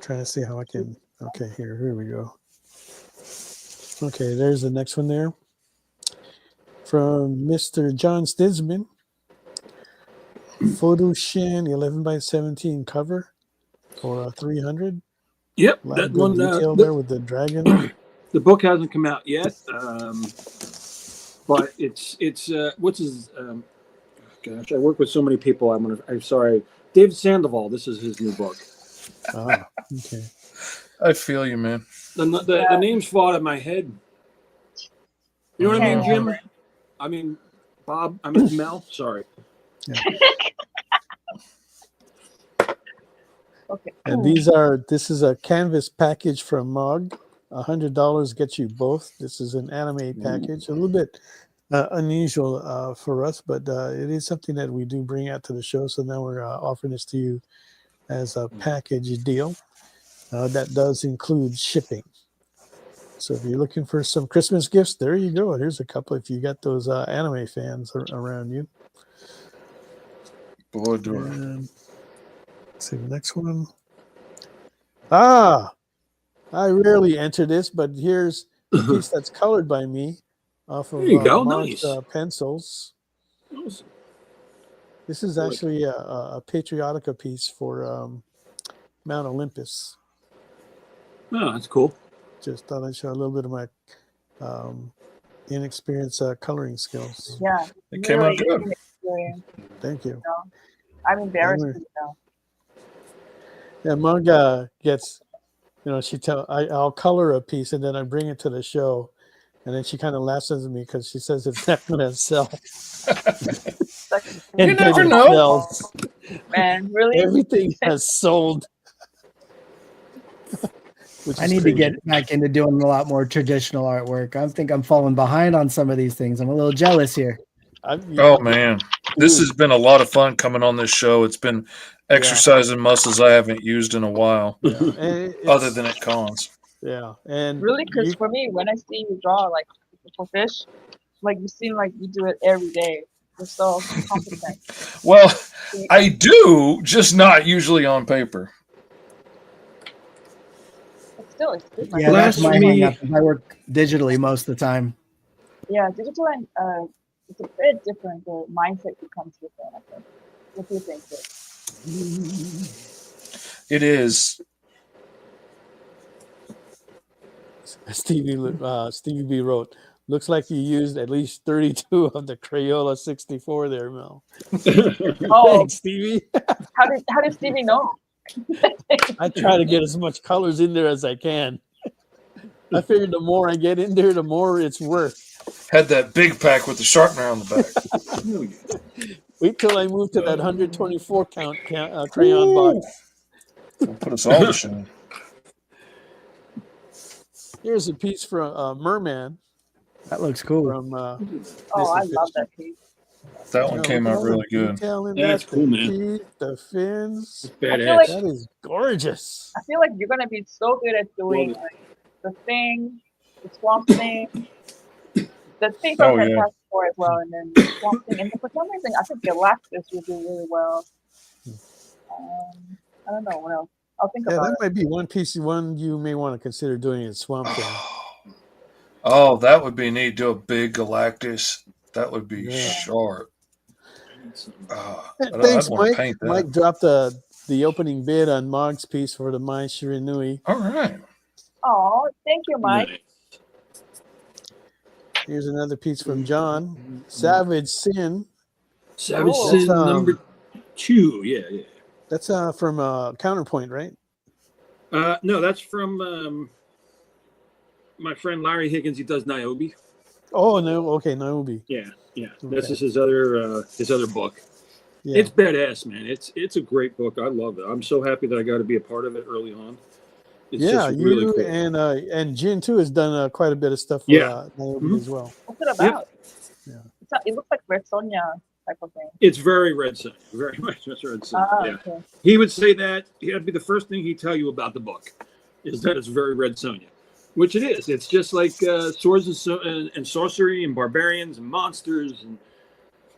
I: Trying to see how I can. Okay, here we go. Okay, there's the next one there. From Mr. John Stidsman. Photo Shin 11x17 cover for 300.
G: Yep,
I: a lot
G: that
I: of good
G: one.
I: Detail there with the dragon.
G: The book hasn't come out yet, but it's what's his? Gosh, I work with so many people. I'm sorry, David Sandoval. This is his new book.
I: Ah, okay.
A: I feel you, man.
G: The name's fall out of my head. You know what I mean, Jim? I mean, Bob. I mean, Mel. Sorry.
I: Yeah.
K: Okay.
I: And this is a canvas package from Mog. $100 gets you both. This is an anime package. A little bit unusual for us, but it is something that we do bring out to the show. So now we're offering this to you as a package deal. That does include shipping. So if you're looking for some Christmas gifts, there you go. Here's a couple if you got those anime fans around you.
A: Boy, do I.
I: Let's see the next one. I rarely enter this, but here's a piece that's colored by me off of
G: There you go.
I: Mog's
G: Nice.
I: pencils.
G: Awesome.
I: This is actually a Patriotica piece for Mount Olympus.
G: Oh, that's cool.
I: Just thought I'd show a little bit of my inexperienced coloring skills.
K: Yeah.
A: It came out good.
K: Inexperienced,
I: Thank you.
K: you know. I'm embarrassed with you now.
I: Yeah, Mog gets, I'll color a piece and then I bring it to the show, and then she kind of laughs at me because she says it's not going to sell.
A: You never know.
K: Man, really?
I: Everything has sold.
J: I need to get back into doing a lot more traditional artwork. I think I'm falling behind on some of these things. I'm a little jealous here.
A: Oh man, this has been a lot of fun coming on this show. It's been exercising muscles I haven't used in a while, other than at cons.
I: Yeah, and
K: really, because for me, when I see you draw like for fish, like you seem like you do it every day. You're so competent.
A: Well, I do, just not usually on paper.
K: But still, it's different.
J: Yeah, that's my hang up. I work digitally most of the time.
K: Yeah, digital and it's a bit different. The mindset becomes different, I think. What do you think, Rick?
A: It is.
I: Stevie B wrote, looks like you used at least 32 of the Crayola 64 there, Mel.
K: Oh,
I: thanks, Stevie.
K: How did Stevie know?
I: I try to get as much colors in there as I can. I figured the more I get in there, the more it's worth.
A: Had that big pack with the sharpener on the
I: back. Wait till I move to that 124 count crayon box.
A: It'll put us all to shame.
I: Here's a piece from Merman.
J: That looks cool.
I: From,
K: I love that piece.
A: That one came out really good.
G: That's cool, man.
I: The fins.
G: Badass.
I: That is gorgeous.
K: I feel like you're gonna be so good at doing like the thing, the swamp thing, the thing from Fantastic Four as well, and then the swamp thing. And for some reason, I think Galactus will do really well. I don't know what else. I'll think about
I: that might be one piece you may want to consider doing in Swamp Thing.
A: Oh, that would be neat. Do a big Galactus. That would be sharp.
I: Thanks, Mike. Mike dropped the opening bid on Mog's piece for the Mai Shiranui.
A: All right.
K: Oh, thank you, Mike.
G: Nice.
I: Here's another piece from John. Savage Sin.
G: Savage Sin number 2. Yeah.
I: That's from Counterpoint, right?
G: No, that's from my friend Larry Higgins. He does Niobe.
I: Oh no, okay, Niobe.
G: Yeah.
I: Okay.
G: This is his other book. Yeah. It's badass, man. It's a great book. I love it. I'm so happy that I got to be a part of it early on. It's just really cool.
I: And Jin too has done quite a bit of stuff for Niobe as well.
K: What's it about? Yeah. It looks like Red Sonja type of thing.
G: It's very Red Sonja. Very much Red Sonja. Okay. He would say that. That'd be the first thing he'd tell you about the book, is that it's very Red Sonja. Which it is. It's just like swords and sorcery and barbarians and monsters and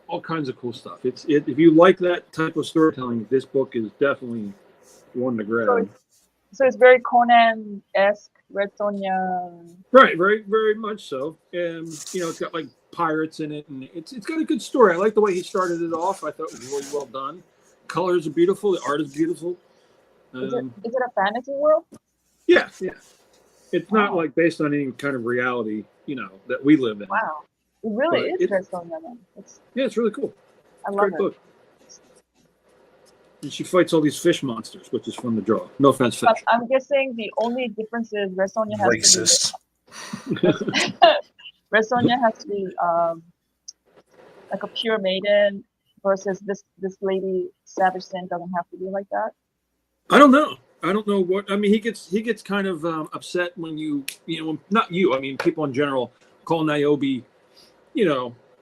G: all kinds of cool stuff. If you like that type of storytelling, this book is definitely one to grab.
K: So it's very Conan-esque, Red Sonja.
G: Right, very, very much so. And it's got like pirates in it, and it's got a good story. I like the way he started it off. I thought it was really well done. Colors are beautiful. The art is beautiful.
K: Is it a fantasy world?
G: Yeah. It's not like based on any kind of reality, that we live in.
K: Wow. It really is Red Sonja then.
G: It's really cool.
K: I love it.
G: Book. And she fights all these fish monsters, which is fun to draw. No offense, fish.
K: But I'm guessing the only difference is Red Sonja has
A: racist.
K: Red Sonja has to be like a pure maiden versus this lady Savage Sin doesn't have to be like that.
G: I don't know what he gets kind of upset when not you. I mean, people in general call Niobe,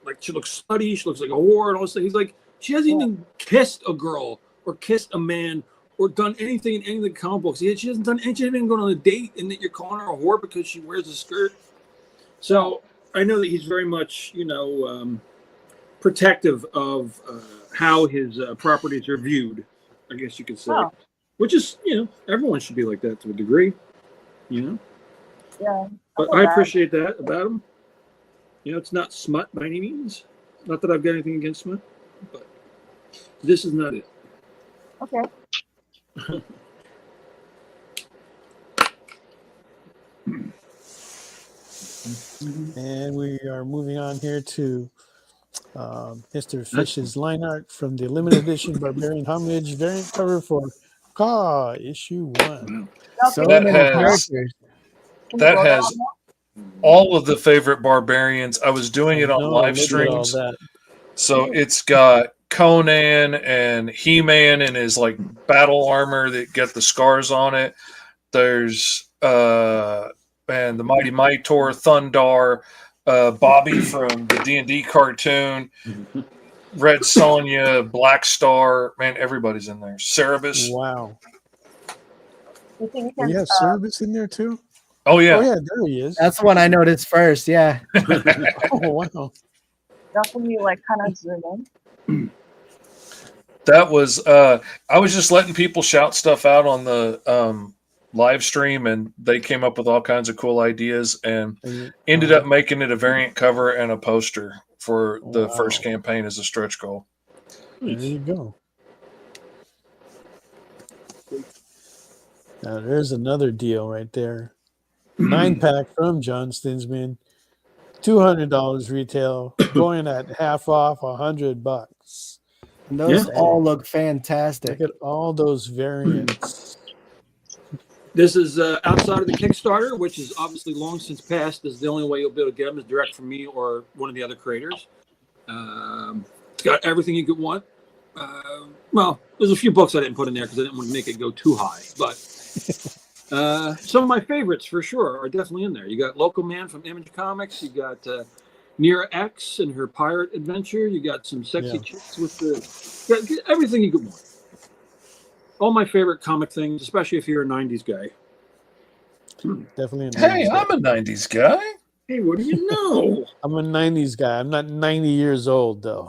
G: like she looks slutty, she looks like a whore, and all this stuff. He's like, she hasn't even kissed a girl or kissed a man or done anything in any of the comic books. She hasn't done anything. She hasn't even gone on a date, and that you're calling her a whore because she wears a skirt. So I know that he's very much, protective of how his properties are viewed, I guess you could say.
K: Oh.
G: Which is, everyone should be like that to a degree,
K: Yeah.
G: But I appreciate that about him. It's not smut by any means. Not that I've got anything against smut, but this is not it.
K: Okay.
I: And we are moving on here to Mr. Fish's line art from the limited edition Barbarian Homage variant cover for Caw issue 1.
J: So many characters.
A: That has all of the favorite barbarians. I was doing it on live streams. So it's got Conan and He-Man in his like battle armor that get the scars on it. There's the Mighty Mightor, Thundar, Bobby from the D&D cartoon, Red Sonja, Black Star. Man, everybody's in there. Cerebus.
I: Wow.
K: You think
I: We have Cerebus in there too?
A: Oh yeah.
I: Oh yeah, there he is.
J: That's the one I noticed first. Yeah.
I: Oh wow.
K: That's when you like kind of zoom in.
A: That was I was just letting people shout stuff out on the live stream, and they came up with all kinds of cool ideas and ended up making it a variant cover and a poster for the first campaign as a stretch goal.
I: There you go. Now there's another deal right there. 9-pack from John Stinsman, $200 retail, going at half off, $100.
J: And those all look fantastic.
I: Look at all those variants.
G: This is outside of the Kickstarter, which is obviously long since passed. This is the only way you'll be able to get them is direct from me or one of the other creators. It's got everything you could want. Well, there's a few books I didn't put in there because I didn't want to make it go too high. But some of my favorites for sure are definitely in there. You got Local Man from Image Comics. You got Nira X and her pirate adventure. You got some sexy chicks with the everything you could want. All my favorite comic things, especially if you're a 90s guy.
I: Definitely.
A: Hey, I'm a 90s guy.
G: Hey, what do you know?
I: I'm a 90s guy. I'm not 90 years old, though.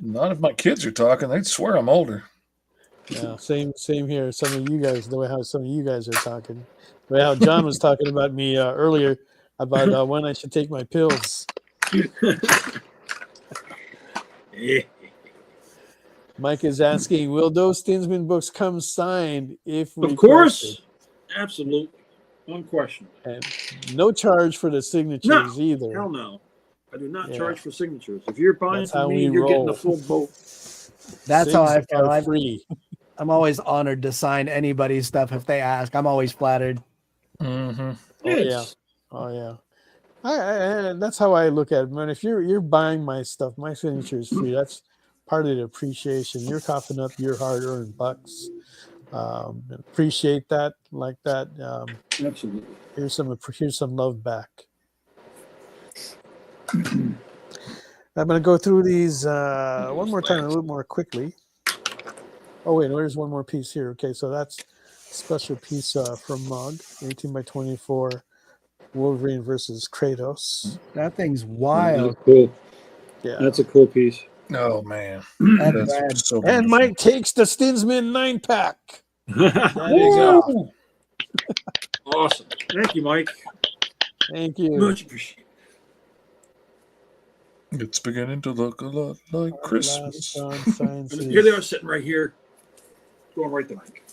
A: Not if my kids are talking. They'd swear I'm older.
I: Yeah, same here. Some of you guys, the way how some of you guys are talking. The way how John was talking about me earlier about when I should take my pills. Mike is asking, will those Stinsman books come signed if we
G: Of course. Absolutely. Unquestioned.
I: And no charge for the signatures either.
G: Hell no. I do not charge for signatures. If you're buying
I: That's
G: from
I: how
G: me,
I: we
G: you're getting
I: roll.
G: the full boat.
J: That's how I feel.
I: are free.
J: I'm always honored to sign anybody's stuff if they ask. I'm always flattered.
A: Mm-hmm.
I: Oh yeah. I that's how I look at it, man. If you're buying my stuff, my signature is free. That's part of the appreciation. You're coughing up your hard-earned bucks. Appreciate that, like that.
G: Absolutely.
I: Here's some love back. I'm going to go through these one more time, a little more quickly. Oh wait, there's one more piece here. Okay, so that's a special piece from Mog, 18 by 24, Wolverine versus Kratos.
J: That thing's wild.
G: That's cool.
I: Yeah,
G: that's a cool piece.
A: Oh man,
I: that's so and Mike takes the Stinsman 9-pack.
G: There you go. Awesome. Thank you, Mike.
I: Thank you.
G: Much appreciated.
A: It's beginning to look a lot like Christmas.
G: Here they are sitting right here. Going right to Mike.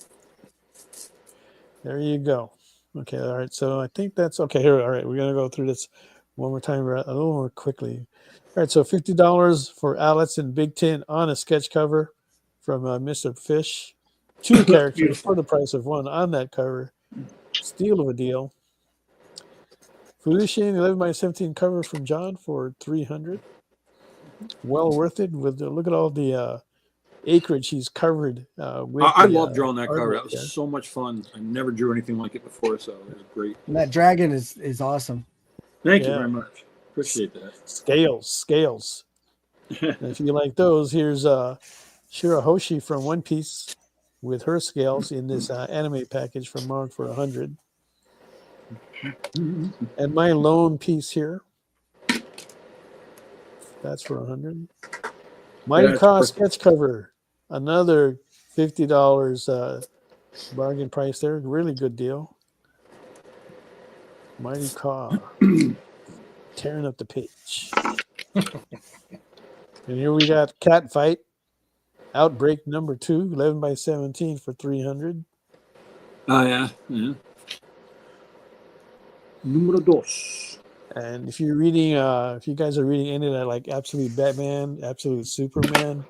I: There you go. Okay, all right. So I think that's okay. Here, all right. We're gonna go through this one more time, a little more quickly. All right, so $50 for Alex and Big Tin on a sketch cover from Mr. Fish. 2 characters for the price of 1 on that cover. Steal of a deal. Felician 11 by 17 cover from John for $300. Well worth it. With look at all the acreage he's covered. With
G: I love drawing that cover. That was so much fun. I never drew anything like it before, so it was great.
J: And that dragon is awesome.
G: Thank you very much. Appreciate that.
I: Scales. And if you like those, here's Shirahoshi from One Piece with her scales in this anime package from Mog for $100. And my lone piece here That's for 100. Mighty Cost sketch cover, another $50 bargain price there. Really good deal. Mighty Caw tearing up the page. And here we got Cat Fight Outbreak number 2, 11 by 17 for 300.
G: Oh yeah. Numero dos.
I: And if you're reading, if you guys are reading any of that, like Absolute Batman, Absolute Superman,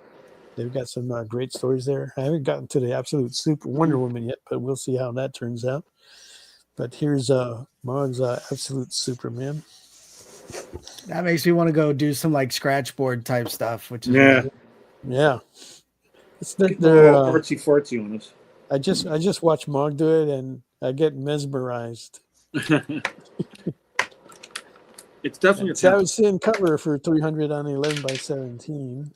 I: they've got some great stories there. I haven't gotten to the Absolute Super Wonder Woman yet, but we'll see how that turns out. But here's Mog's Absolute Superman.
J: That makes me want to go do some like scratch board type stuff, which is
I: yeah. It's
G: artsy fartsy on us.
I: I just watched Mog do it, and I get mesmerized.
G: It's definitely a
I: Savage Sin cover for 300 on 11 by 17.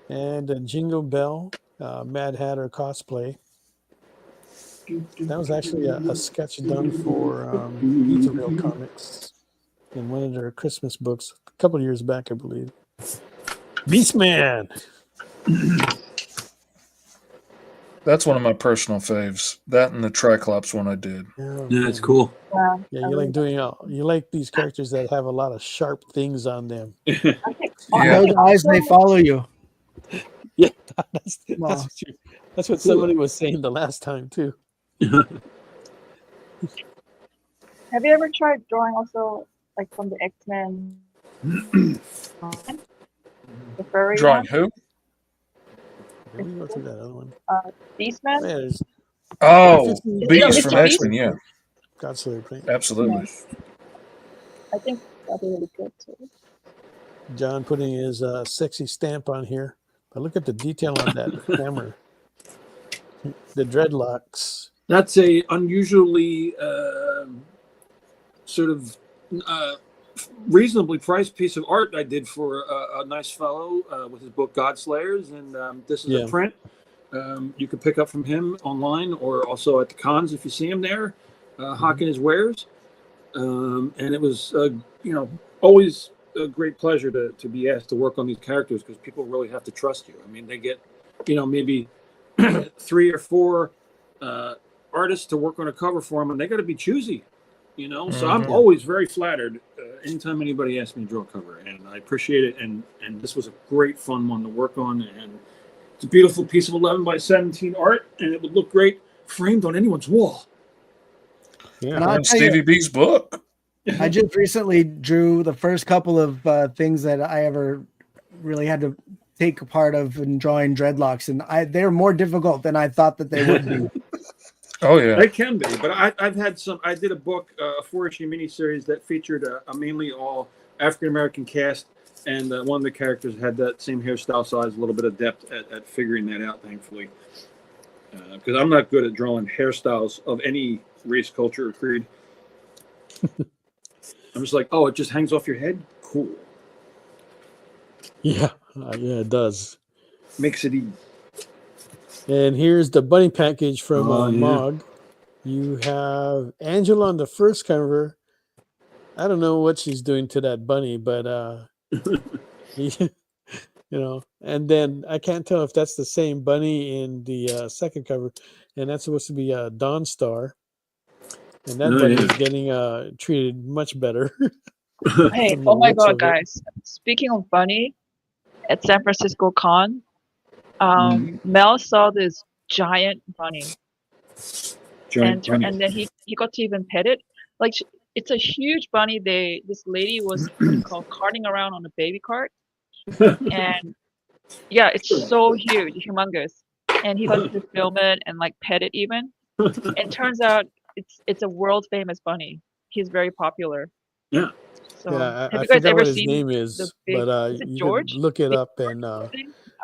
I: And a Jingle Bell Mad Hatter cosplay. That was actually a sketch done for Ethereal Comics in one of their Christmas books a couple of years back, I believe. Beastman.
A: That's one of my personal faves. That and the Triclops one I did.
G: Yeah, it's cool.
I: Yeah, you like doing you like these characters that have a lot of sharp things on them.
J: Those eyes, they follow you.
I: Yeah, that's what somebody was saying the last time too.
K: Have you ever tried drawing also like from the X-Men? The furry
A: Drawing
K: one?
A: who?
I: Let me go through that other one.
K: Beastman?
A: Oh, Beast from X-Men, yeah. Absolutely.
K: I think that'd be really good too.
I: John putting his sexy stamp on here. But look at the detail on that hammer. The dreadlocks.
G: That's a unusually sort of reasonably priced piece of art I did for a nice fellow with his book God Slayers, and this is a print you can pick up from him online or also at the cons if you see him there hawking his wares. And it was always a great pleasure to be asked to work on these characters because people really have to trust you. I mean, they get maybe 3 or 4 artists to work on a cover for them, and they got to be choosy. So I'm always very flattered anytime anybody asks me to draw a cover, and I appreciate it. And this was a great fun one to work on, and it's a beautiful piece of 11 by 17 art, and it would look great framed on anyone's wall.
I: Yeah,
A: and Stevie B's book.
J: I just recently drew the first couple of things that I ever really had to take a part of in drawing dreadlocks, and they're more difficult than I thought that they would be.
A: Oh yeah,
G: they can be. But I've had some. I did a book, a 4-issue miniseries that featured a mainly all African American cast, and one of the characters had that same hairstyle, so I was a little bit of depth at figuring that out. Thankfully, because I'm not good at drawing hairstyles of any race, culture, or creed. I'm just like, oh, it just hangs off your head. Cool.
I: Yeah, it does.
G: Makes it easy.
I: And here's the bunny package from Mog. You have Angela on the first cover. I don't know what she's doing to that bunny, but and then I can't tell if that's the same bunny in the second cover, and that's supposed to be Dawn Star, and that bunny is getting treated much better.
K: Hey, oh my God, guys! Speaking of bunny, at San Francisco Con. Mel saw this giant bunny, and then he got to even pet it. Like it's a huge bunny. This lady was carting around on a baby cart, and yeah, it's so huge, humongous. And he got to film it and like pet it even. And turns out it's a world famous bunny. He's very popular.
G: Yeah.
K: So,
I: yeah,
K: have
I: I
K: you guys
I: forgot
K: ever
I: what his
K: seen
I: name is, but you
K: George?
I: can look it up and.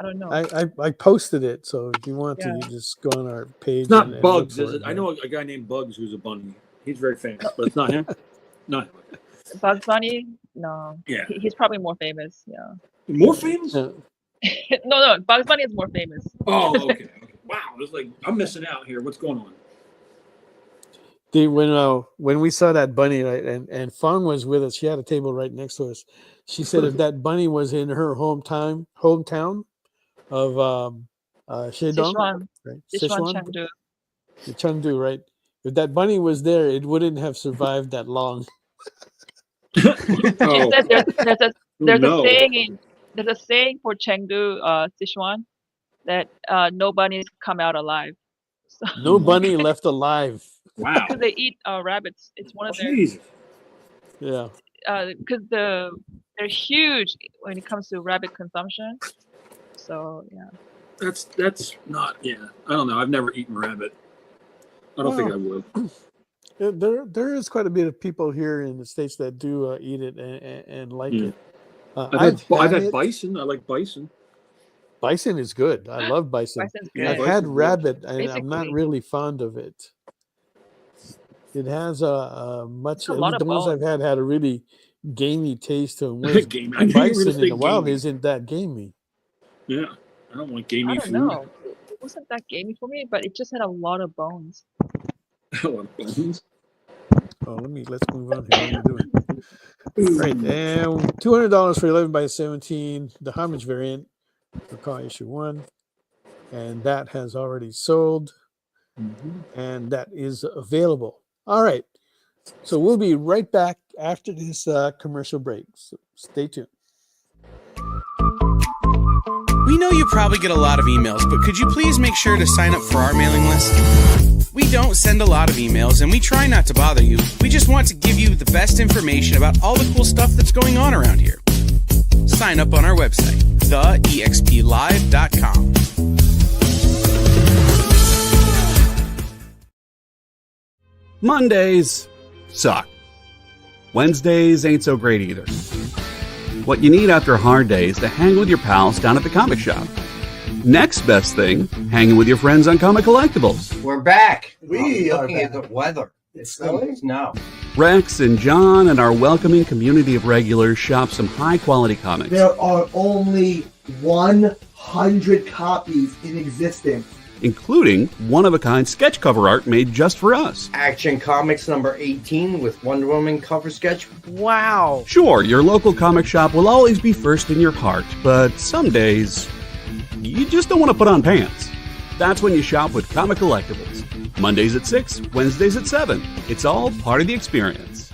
K: I don't know.
I: I posted it, so if you want to, you just go on our page.
G: It's not
I: and
G: Bugs,
I: look
G: is
I: for
G: it? I know a guy named Bugs who's a bunny. He's very famous, but it's not him. No.
K: Bugs Bunny? No.
G: Yeah.
K: He's probably more famous. Yeah.
G: More famous?
K: No. Bugs Bunny is more famous.
G: Oh, okay. Wow. It's like I'm missing out here. What's going on?
I: When we saw that bunny, right, and Fong was with us, she had a table right next to us. She said if that bunny was in her hometown of Shedong,
K: Sichuan.
I: right?
K: Sichuan
I: Sichuan,
K: Chengdu.
I: the Chengdu, right? If that bunny was there, it wouldn't have survived that long.
K: She said there's a
I: no.
K: there's a saying for Chengdu, Sichuan, that no bunnies come out alive. So,
I: No bunny left alive.
G: Wow.
K: because they eat rabbits. It's one of their
G: Jeez.
I: Yeah.
K: because they're huge when it comes to rabbit consumption. So yeah.
G: That's not. Yeah, I don't know. I've never eaten rabbit. I don't think I would.
I: There is quite a bit of people here in the States that do eat it and like it.
G: I've had bison. I like bison.
I: Bison is good. I love bison.
K: Bison's
G: Yeah,
I: I've
K: good.
I: had
G: bison's
I: rabbit, and I'm not
K: Basically.
I: really fond of it. It has a much.
K: It's a lot
I: The
K: of
I: ones I've
K: bones.
I: had a really gamey taste to them. Whereas
G: Gamey. I knew you were gonna
I: bison
G: say
I: in the wild
G: gamey.
I: isn't that gamey.
G: Yeah, I don't want
K: I
G: gamey
K: don't
G: food.
K: know. It wasn't that gamey for me, but it just had a lot of bones.
G: A lot of bones.
I: Oh, let's move on here. What are we doing? Right, and $200 for 11 by 17, the homage variant for car issue 1, and that has already sold, and that is available. All right, so we'll be right back after this commercial break. So stay tuned.
L: We know you probably get a lot of emails, but could you please make sure to sign up for our mailing list? We don't send a lot of emails, and we try not to bother you. We just want to give you the best information about all the cool stuff that's going on around here. Sign up on our website, theexplive.com.
P: Mondays suck. Wednesdays ain't so great either. What you need after a hard day is to hang with your pals down at the comic shop. Next best thing, hanging with your friends on Comic Collectibles.
Q: We're back.
R: We are
Q: looking
R: back.
Q: at the weather.
R: It's snowing?
Q: No.
P: Rex and John and our welcoming community of regulars shop some high-quality comics.
R: There are only 100 copies in existence.
P: Including one-of-a-kind sketch cover art made just for us.
Q: Action Comics number 18 with Wonder Woman cover sketch.
J: Wow.
P: Sure, your local comic shop will always be first in your heart, but some days, you just don't want to put on pants. That's when you shop with Comic Collectibles. Mondays at 6, Wednesdays at 7. It's all part of the experience.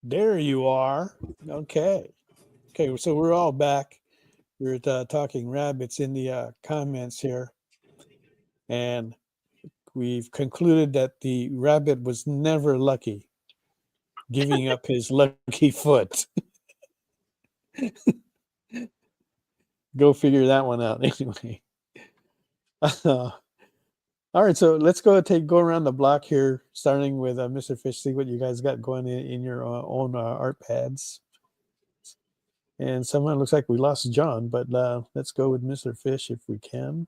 I: There you are. Okay. So we're all back. We're talking rabbits in the comments here. And we've concluded that the rabbit was never lucky, giving up his lucky foot. Go figure that one out anyway. All right, so let's go around the block here, starting with Mr. Fish. See what you guys got going in your own art pads. And someone looks like we lost John, but let's go with Mr. Fish if we can.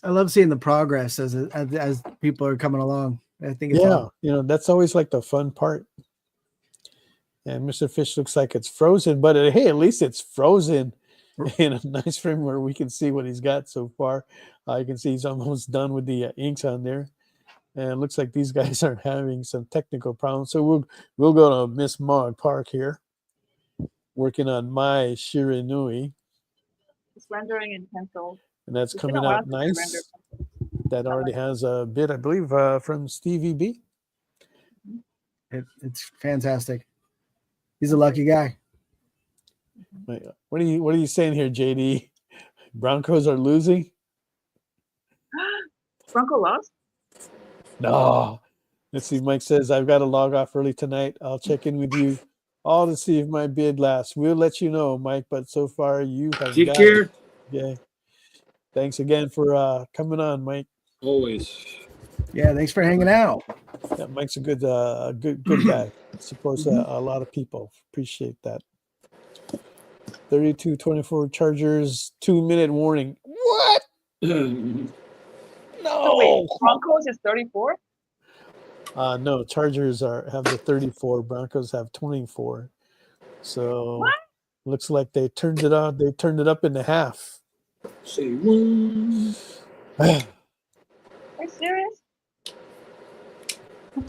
J: I love seeing the progress as people are coming along. I think it's
I: Yeah, that's always like the fun part. And Mr. Fish looks like it's frozen, but hey, at least it's frozen in a nice frame where we can see what he's got so far. You can see he's almost done with the inks on there, and it looks like these guys are having some technical problems. So we'll go to Miss Mog Park here, working on my Shiranui.
K: It's rendering in pencil.
I: And that's
K: It's been
I: coming
K: a while
I: out
K: since I rendered
I: nice.
K: pencil.
I: That already has a bit, I believe, from Stevie B.
J: It's fantastic. He's a lucky guy.
I: What are you saying here, JD? Broncos are losing?
K: Bronco lost?
I: No. Let's see. Mike says, I've got to log off early tonight. I'll check in with you all to see if my bid lasts. We'll let you know, Mike, but so far you have
G: Take
I: got
G: care.
I: it. Yeah. Thanks again for coming on, Mike.
G: Always.
J: Yeah, thanks for hanging out.
I: Yeah, Mike's a good guy. Supports a lot of people. Appreciate that. 3224 Chargers, 2-minute warning. What? No.
K: So wait, Broncos is 34?
I: No, Chargers have the 34. Broncos have 24. So
K: what?
I: Looks like they turned it on. They turned it up in the half.
G: Say one.
K: Are you serious?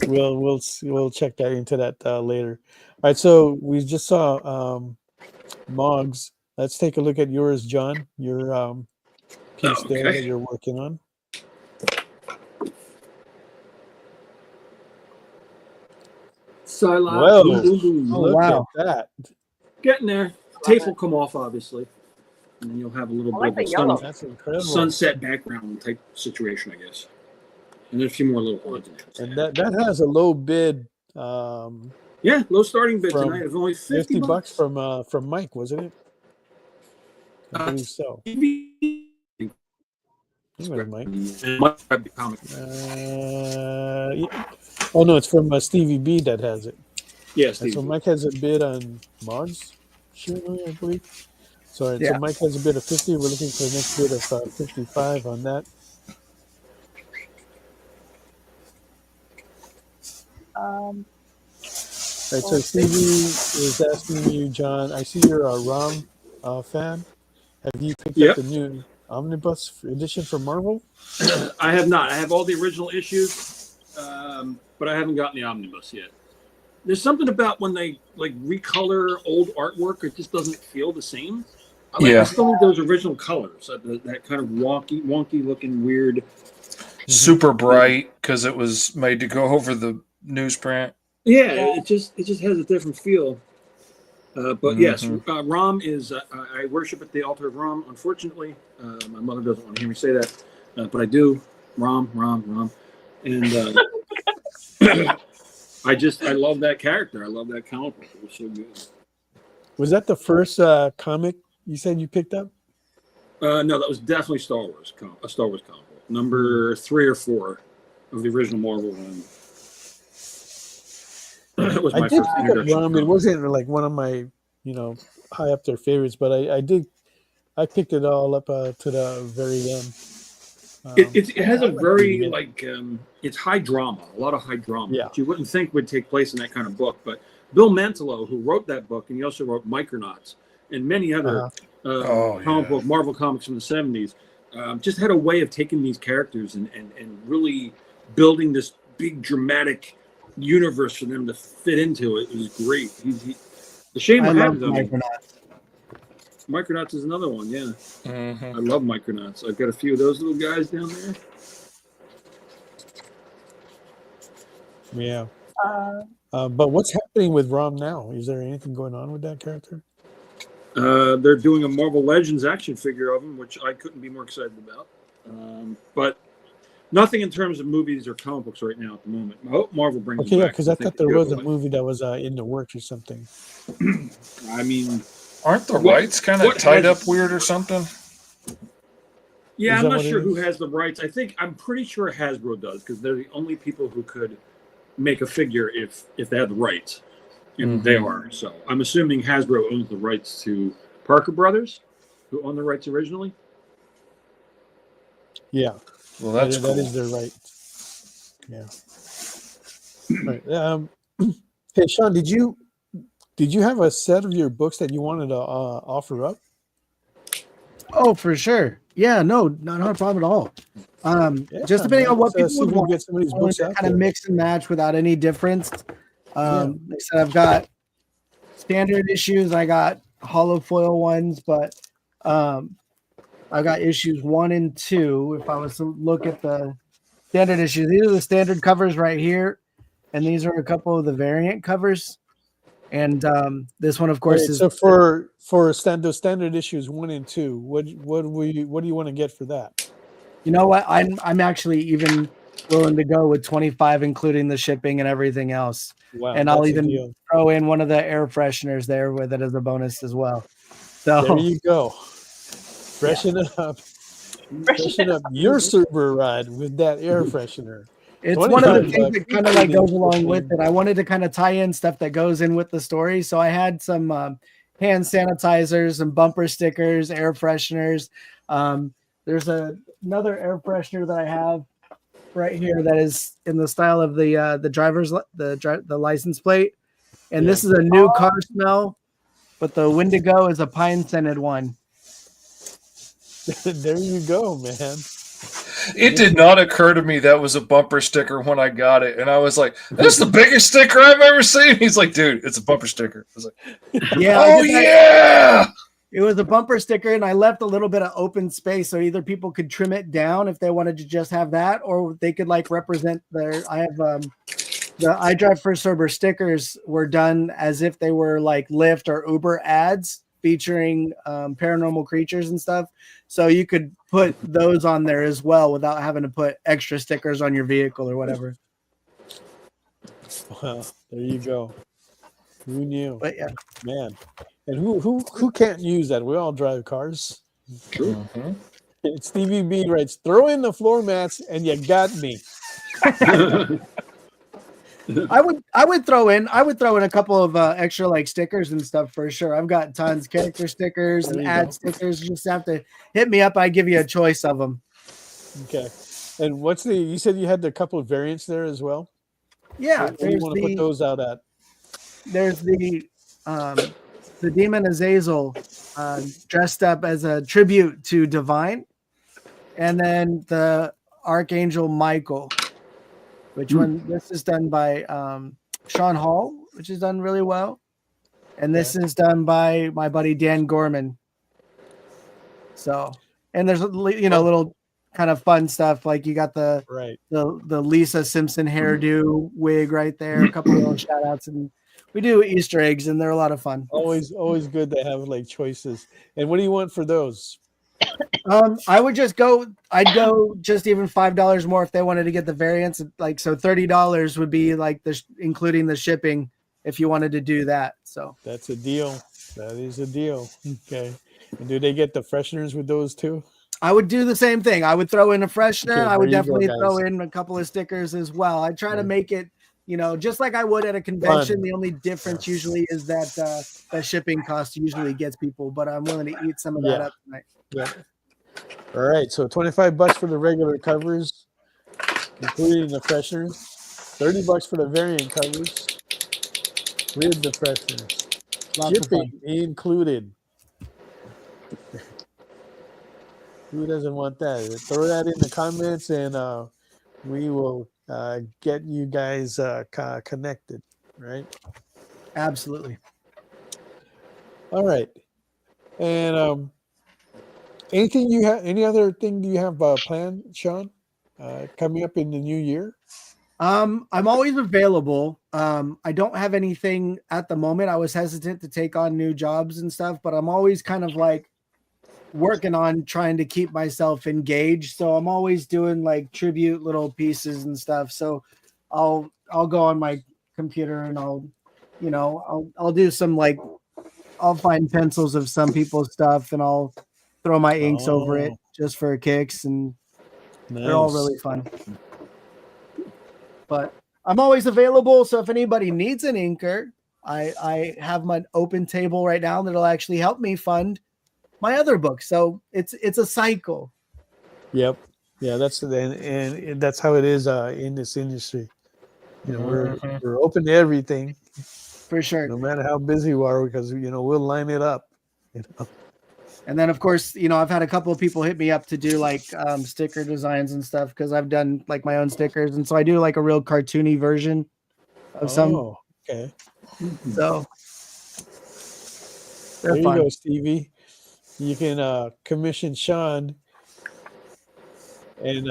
I: We'll check that into that later. All right, so we just saw Mog's. Let's take a look at yours, John. Your piece there that you're working on.
G: Whoa!
I: Look at that.
G: Getting there. Tape will come off, obviously, and then you'll have a little bit of a
I: That's incredible.
G: sunset background type situation, I guess. And then a few more little odds.
I: And that has a low bid.
G: Yeah, low starting bid tonight of only 50
I: bucks from Mike, wasn't it? I believe so. Mike. Oh no, it's from Stevie B that has it.
G: Yes.
I: Yeah, so Mike has a bid on Mog's, I believe. So Mike has a bid of 50. We're looking for the next bid of 55 on that. Right, so Stevie is asking you, John. I see you're a ROM fan. Have you picked up the new omnibus edition for Marvel?
G: I have not. I have all the original issues, but I haven't gotten the omnibus yet. There's something about when they recolor old artwork; it just doesn't feel the same. I still need those original colors, that kind of wonky looking weird.
A: Super bright because it was made to go over the newsprint.
G: Yeah, it just has a different feel. But yes, Rom is. I worship at the altar of Rom. Unfortunately, my mother doesn't want to hear me say that, but I do. Rom, and I love that character. I love that comic book. It was so good.
I: Was that the first comic you said you picked up?
G: No, that was definitely Star Wars. A Star Wars comic book, number 3 or 4 of the original Marvel run. That was my first introduction.
I: Rom. It wasn't like one of my, high up there favorites, but I picked it all up to the very end.
G: It has a very it's high drama, a lot of high drama, which you wouldn't think would take place in that kind of book. But Bill Mantlo, who wrote that book, and he also wrote Micronauts and many other comic book Marvel comics from the 70s, just had a way of taking these characters and really building this big dramatic universe for them to fit into. It was great. The shame I have though. Micronauts is another one, yeah. I love Micronauts. I've got a few of those little guys down there.
I: Yeah. But what's happening with Rom now? Is there anything going on with that character?
G: They're doing a Marvel Legends action figure of him, which I couldn't be more excited about. But nothing in terms of movies or comic books right now at the moment. I hope Marvel brings
I: him back.
G: Because
I: I thought there was a movie that was in the works or something.
G: I mean,
A: aren't the rights kind of tied up weird or something?
G: Yeah, I'm not sure who has the rights. I'm pretty sure Hasbro does, because they're the only people who could make a figure if they had the rights, and they are. So I'm assuming Hasbro owns the rights to Parker Brothers, who own the rights originally.
I: Yeah.
A: Well, that's
I: that
A: cool.
I: is their right. Yeah. Right. Hey, Sean, did you have a set of your books that you wanted to offer up?
J: Oh, for sure. Yeah, no, not a problem at all. Just depending on what people
I: see
J: would
I: if we can
J: want.
I: get some of these
J: I wanted
I: books
J: to
I: out
J: kind of
I: there.
J: mix and match without any difference. Like I said, I've got standard issues. I got hollow foil ones, but I got issues 1 and 2. If I was to look at the standard issues, these are the standard covers right here, and these are a couple of the variant covers. And this one, of course,
I: Wait,
J: is
I: so for those standard issues 1 and 2. What do you want to get for that?
J: You know what? I'm actually even willing to go with 25, including the shipping and everything else.
I: Wow,
J: And I'll
I: that's a
J: even
I: deal.
J: throw in one of the air fresheners there with it as a bonus as well. So
I: there you go. Freshen up. Freshen up your server ride with that air freshener.
J: It's one of the things
I: $25,
J: that kind of like goes
I: including
J: along with
I: shipping.
J: it. I wanted to kind of tie in stuff that goes in with the story. So I had some hand sanitizers and bumper stickers, air fresheners. There's another air freshener that I have right here that is in the style of the driver's the license plate. And this is a new car smell, but the Wendigo is a pine scented one.
I: There you go, man.
A: It did not occur to me that was a bumper sticker when I got it, and I was like, "This is the biggest sticker I've ever seen." He's like, "Dude, it's a bumper sticker." I was like,
J: Yeah.
A: "Oh yeah!"
J: It was a bumper sticker, and I left a little bit of open space so either people could trim it down if they wanted to just have that, or they could like represent their. I have the I Drive for Sober stickers were done as if they were like Lyft or Uber ads featuring paranormal creatures and stuff. So you could put those on there as well without having to put extra stickers on your vehicle or whatever.
I: Well, there you go. Who knew?
J: But yeah,
I: man. And who can't use that? We all drive cars.
G: True.
I: Stevie B writes, "Throw in the floor mats and you got me."
J: I would throw in a couple of extra like stickers and stuff for sure. I've got tons character stickers and ad stickers. You just have to hit me up. I give you a choice of them.
I: Okay. And you said you had a couple of variants there as well?
J: Yeah.
I: Where do you want to put those out at?
J: There's the Demon Azazel dressed up as a tribute to Divine, and then the Archangel Michael. Which one? This is done by Sean Hall, which is done really well, and this is done by my buddy Dan Gorman. So, and there's little kind of fun stuff like you got the Lisa Simpson hairdo wig right there, a couple of little shout outs, and we do Easter eggs, and they're a lot of fun.
I: Always good to have like choices. And what do you want for those?
J: I'd go just even $5 more if they wanted to get the variants. Like, so $30 would be like including the shipping if you wanted to do that. So
I: that's a deal. That is a deal. Okay. And do they get the fresheners with those too?
J: I would do the same thing. I would throw in a freshener.
I: Okay,
J: I would definitely
I: go,
J: throw in a couple of stickers as well. I try to make it, just like I would at a convention.
I: Fun.
J: The only difference usually is that the shipping cost usually gets people, but I'm willing to eat some of that up tonight.
I: Yeah. All right, so $25 for the regular covers, including the fresheners. $30 for the variant covers with the fresheners. Shipping included. Who doesn't want that? Throw that in the comments, and we will get you guys connected. Right?
J: Absolutely.
I: All right, and anything you have? Any other thing do you have planned, Sean? Coming up in the new year?
J: I'm always available. I don't have anything at the moment. I was hesitant to take on new jobs and stuff, but I'm always kind of like working on trying to keep myself engaged. So I'm always doing like tribute little pieces and stuff. So I'll go on my computer and I'll do some like, I'll find pencils of some people's stuff and I'll throw my inks over it just for kicks, and they're all really fun. But I'm always available, so if anybody needs an inker, I have my open table right now that'll actually help me fund my other book. So it's a cycle.
I: Yep. Yeah, and that's how it is in this industry. You know, we're open to everything
J: for sure,
I: no matter how busy we are, because we'll line it up.
J: And then, of course, I've had a couple of people hit me up to do like sticker designs and stuff, because I've done like my own stickers, and so I do like a real cartoony version of some.
I: Oh, okay.
J: So
I: there you
J: fun.
I: go, Stevie. You can commission Sean and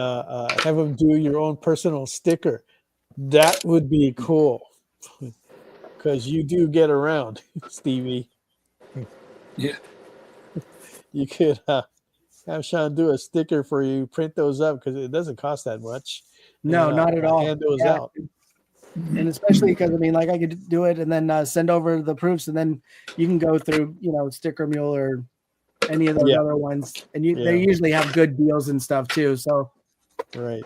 I: have him do your own personal sticker. That would be cool, because you do get around, Stevie.
G: Yeah.
I: You could have Sean do a sticker for you, print those up, because it doesn't cost that much.
J: No,
I: and,
J: not at all.
I: Hand those
J: Yeah.
I: out.
J: And especially because like I could do it and then send over the proofs, and then you can go through Sticker Mule or any of those other ones, and they usually have good deals and stuff too. So
I: right,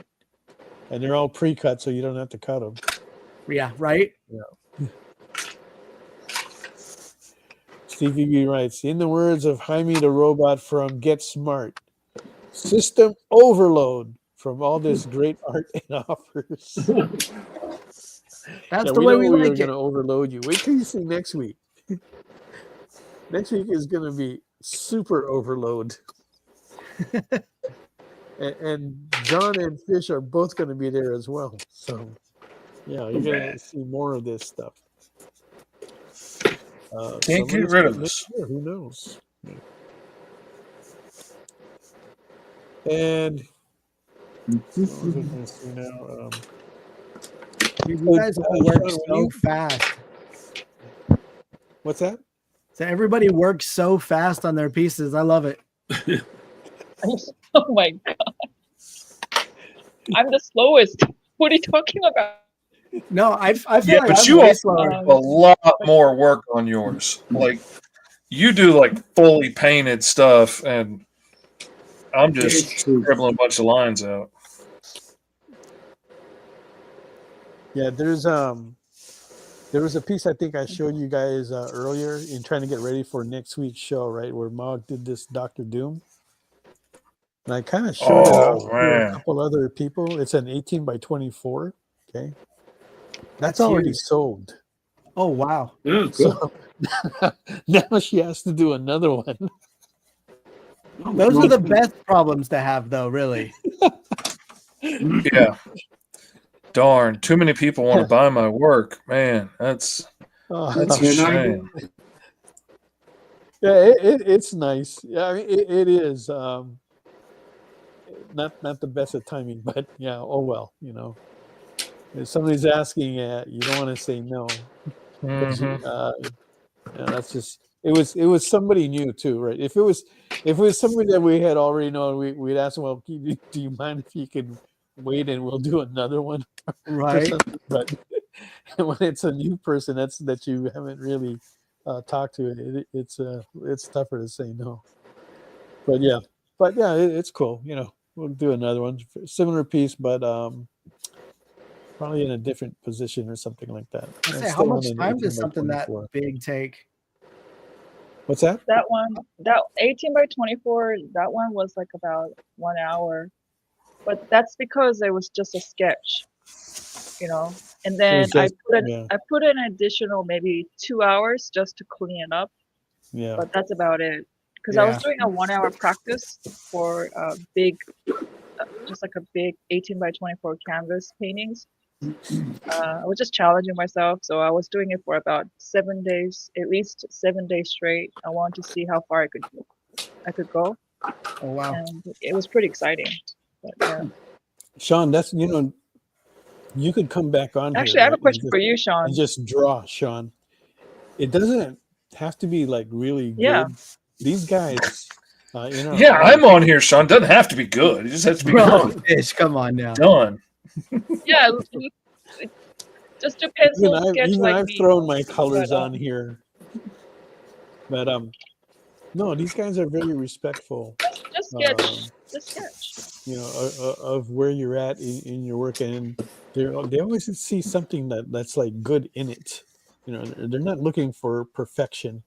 I: and they're all pre-cut, so you don't have to cut them.
J: Yeah, right.
I: Yeah. Stevie B writes, in the words of Jaime the Robot from Get Smart, system overload from all this great art and offers.
J: That's the way we like it.
I: Going to overload you. Wait till you see next week. Next week is going to be super overload. and John and Fish are both going to be there as well. So, yeah, you're going to see more of this stuff.
A: Can't get rid of this.
I: Who knows? And what was I going to say now?
J: You guys all work so fast.
I: What's that?
J: So everybody works so fast on their pieces. I love it.
K: Oh my god! I'm the slowest. What are you talking about?
J: No, I feel
A: yeah,
J: like
A: but
J: I'm
A: you
J: way
A: also
J: slower.
A: have a lot more work on yours. Like you do like fully painted stuff, and I'm just scribbling a bunch of lines out.
I: Yeah, there was a piece I think I showed you guys earlier in trying to get ready for next week's show, right? Where Mog did this Dr. Doom. And I kind of showed it off to a couple other people. It's an 18 by 24. Okay. That's already sold.
J: Oh, wow.
G: Oh, cool.
I: So now she has to do another one.
J: Those are the best problems to have, though, really.
A: Yeah. Darn, too many people want to buy my work. Man, that's a shame.
I: Yeah, it's nice. Yeah, I mean, it is. Not the best at timing, but yeah. Oh well, If somebody's asking, you don't want to say no. That's just. It was somebody new too, right? If it was somebody that we had already known, we'd ask them, well, do you mind if you can wait and we'll do another one?
J: Right.
I: But when it's a new person that you haven't really talked to, it's tougher to say no. But yeah, it's cool. We'll do another one, similar piece, but probably in a different position or something like that.
J: How much time does something that big take?
I: What's that?
K: That 18 by 24, that one was like about 1 hour. But that's because it was just a sketch, And then I put an additional maybe 2 hours just to clean it up.
I: Yeah.
K: But that's about it. Because I was doing a 1 hour practice for a big, just like a big 18 by 24 canvas paintings. I was just challenging myself, so I was doing it for about 7 days, at least 7 days straight. I wanted to see how far I could go.
J: Oh wow!
K: And it was pretty exciting. But, yeah.
I: Sean, that's you could come back on.
K: Actually, I have a question for you, Sean.
I: And just draw, Sean. It doesn't have to be like really good.
K: Yeah.
I: These guys.
A: Yeah, I'm on here, Sean. Doesn't have to be good. It just has to be good.
J: Fish, come on now.
A: Done.
K: Yeah, just a pencil sketch
I: even
K: like
I: I've
K: me.
I: thrown my colors on here, but no, these guys are very respectful.
K: Just sketch. Just sketch.
I: Of where you're at in your work, and they always see something that's like good in it. They're not looking for perfection.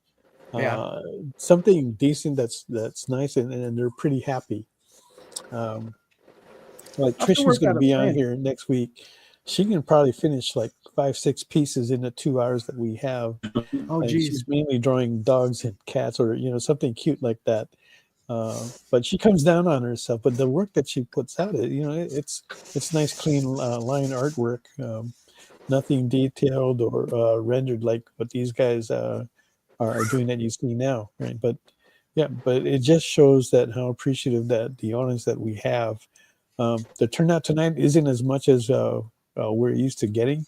I: Something decent that's nice, and they're pretty happy. Like
G: I have to
I: Trish is
G: work
I: going
G: out
I: to
G: a
I: be on
G: plan.
I: here next week. She can probably finish like 5-6 pieces in the 2 hours that we have.
J: Oh,
I: And
J: geez.
I: she's mainly drawing dogs and cats, or something cute like that. But she comes down on herself. But the work that she puts out, it's nice, clean line artwork. Nothing detailed or rendered like what these guys are doing that you see now, right? But yeah, but it just shows that how appreciative that the audience that we have. The turnout tonight isn't as much as we're used to getting,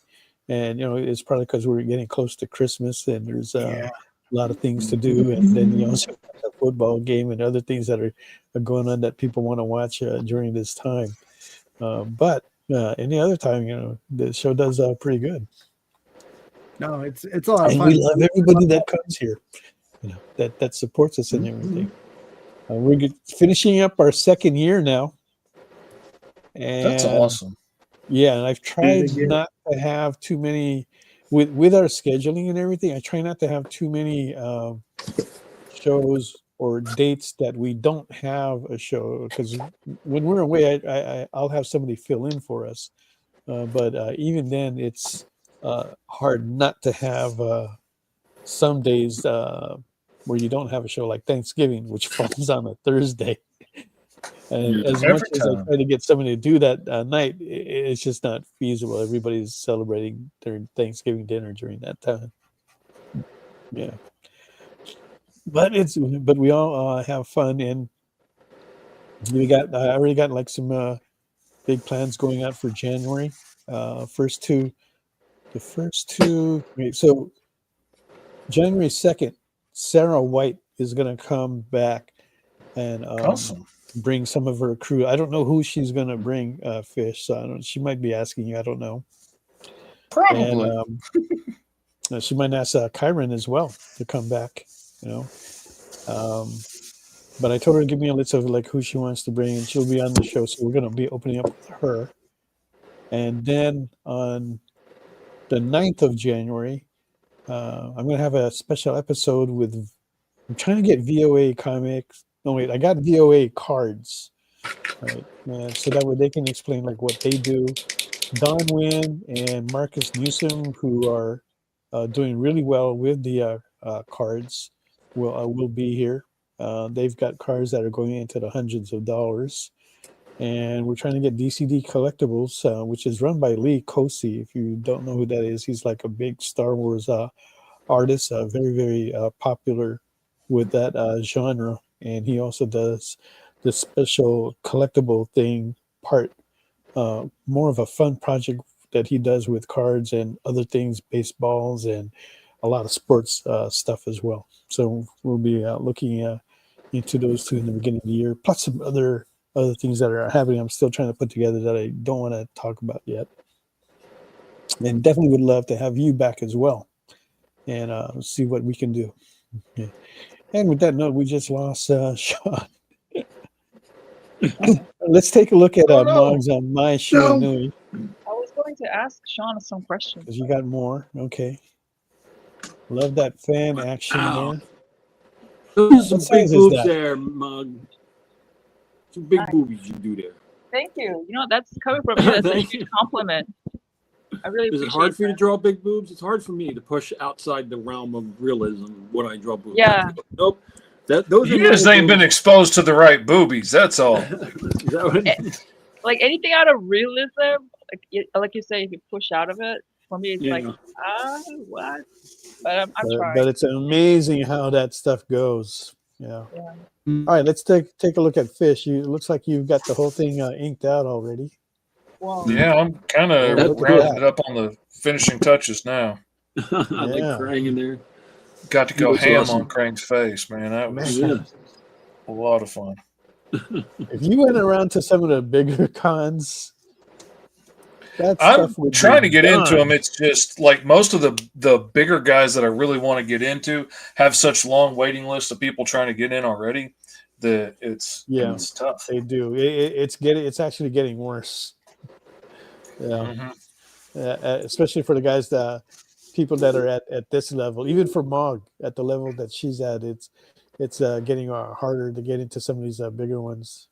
I: and it's probably because we're getting close to Christmas and there's a lot of things to do, and then you also have a football game and other things that are going on that people want to watch during this time. But any other time, the show does pretty good.
J: No, it's a lot of
I: And
J: fun.
I: we love everybody that comes here, that supports us and everything. We're finishing up our second year now. And
A: That's awesome.
I: Yeah, and I've tried not to have too many with our scheduling and everything. I try not to have too many shows or dates that we don't have a show, because when we're away, I'll have somebody fill in for us. But even then, it's hard not to have some days where you don't have a show, like Thanksgiving, which falls on a Thursday. And as much as I try to get somebody to do that night, it's just not feasible. Everybody's celebrating their Thanksgiving dinner during that time. Yeah, but we all have fun, and I already got like some big plans going out for January. The first two. So January 2nd, Sarah White is going to come back and
A: Awesome.
I: bring some of her crew. I don't know who she's going to bring, Fish. So she might be asking you. I don't know.
A: Probably.
I: And she might ask Kyron as well to come back. But I told her to give me a list of like who she wants to bring, and she'll be on the show. So we're going to be opening up with her. And then on the 9th of January, I'm going to have a special episode with. I'm trying to get VOA comics. No, wait, I got VOA cards, right? So that way they can explain like what they do. Don Wynn and Marcus Newsom, who are doing really well with the cards, will be here. They've got cards that are going into the hundreds of dollars. And we're trying to get DCD Collectibles, which is run by Lee Cosi. If you don't know who that is, he's like a big Star Wars artist, very, very popular with that genre. And he also does the special collectible thing part, more of a fun project that he does with cards and other things, baseballs and a lot of sports stuff as well. So we'll be looking into those two in the beginning of the year, plus some other things that are happening. I'm still trying to put together that I don't want to talk about yet. And definitely would love to have you back as well and see what we can do. Yeah. And with that note, we just lost Sean. Let's take a look at Mog's on My Shoe Nui.
K: I was going to ask Sean some questions.
I: Because you got more. Okay. Love that fan action there.
G: Those are some big boobs there, Mug. Some big boobies you do there.
K: Thank you. That's coming from you. That's a huge compliment. I really appreciate it.
G: Is it hard for you to draw big boobs? It's hard for me to push outside the realm of realism when I draw boobs.
K: Yeah.
G: Nope. Those
A: you just ain't been exposed to the right boobies. That's all.
K: Like anything out of realism, like you say, if you push out of it, for me, it's like, what? But I'm trying.
I: But it's amazing how that stuff goes. Yeah. All right, let's take a look at Fish. It looks like you've got the whole thing inked out already.
K: Wow.
A: Yeah, I'm kind of rounding it up on the finishing touches now.
G: I like Krang in there.
A: Got to go
G: That's
A: ham
G: awesome.
A: on Krang's face, man. That was a lot of fun.
I: If you went around to some of the bigger cons,
A: I'm trying to get into them. It's just like most of the bigger guys that I really want to get into have such long waiting lists of people trying to get in already that it's tough.
I: They do. It's actually getting worse. Yeah. Especially for the guys people that are at this level, even for Mog at the level that she's at, it's getting harder to get into some of these bigger ones.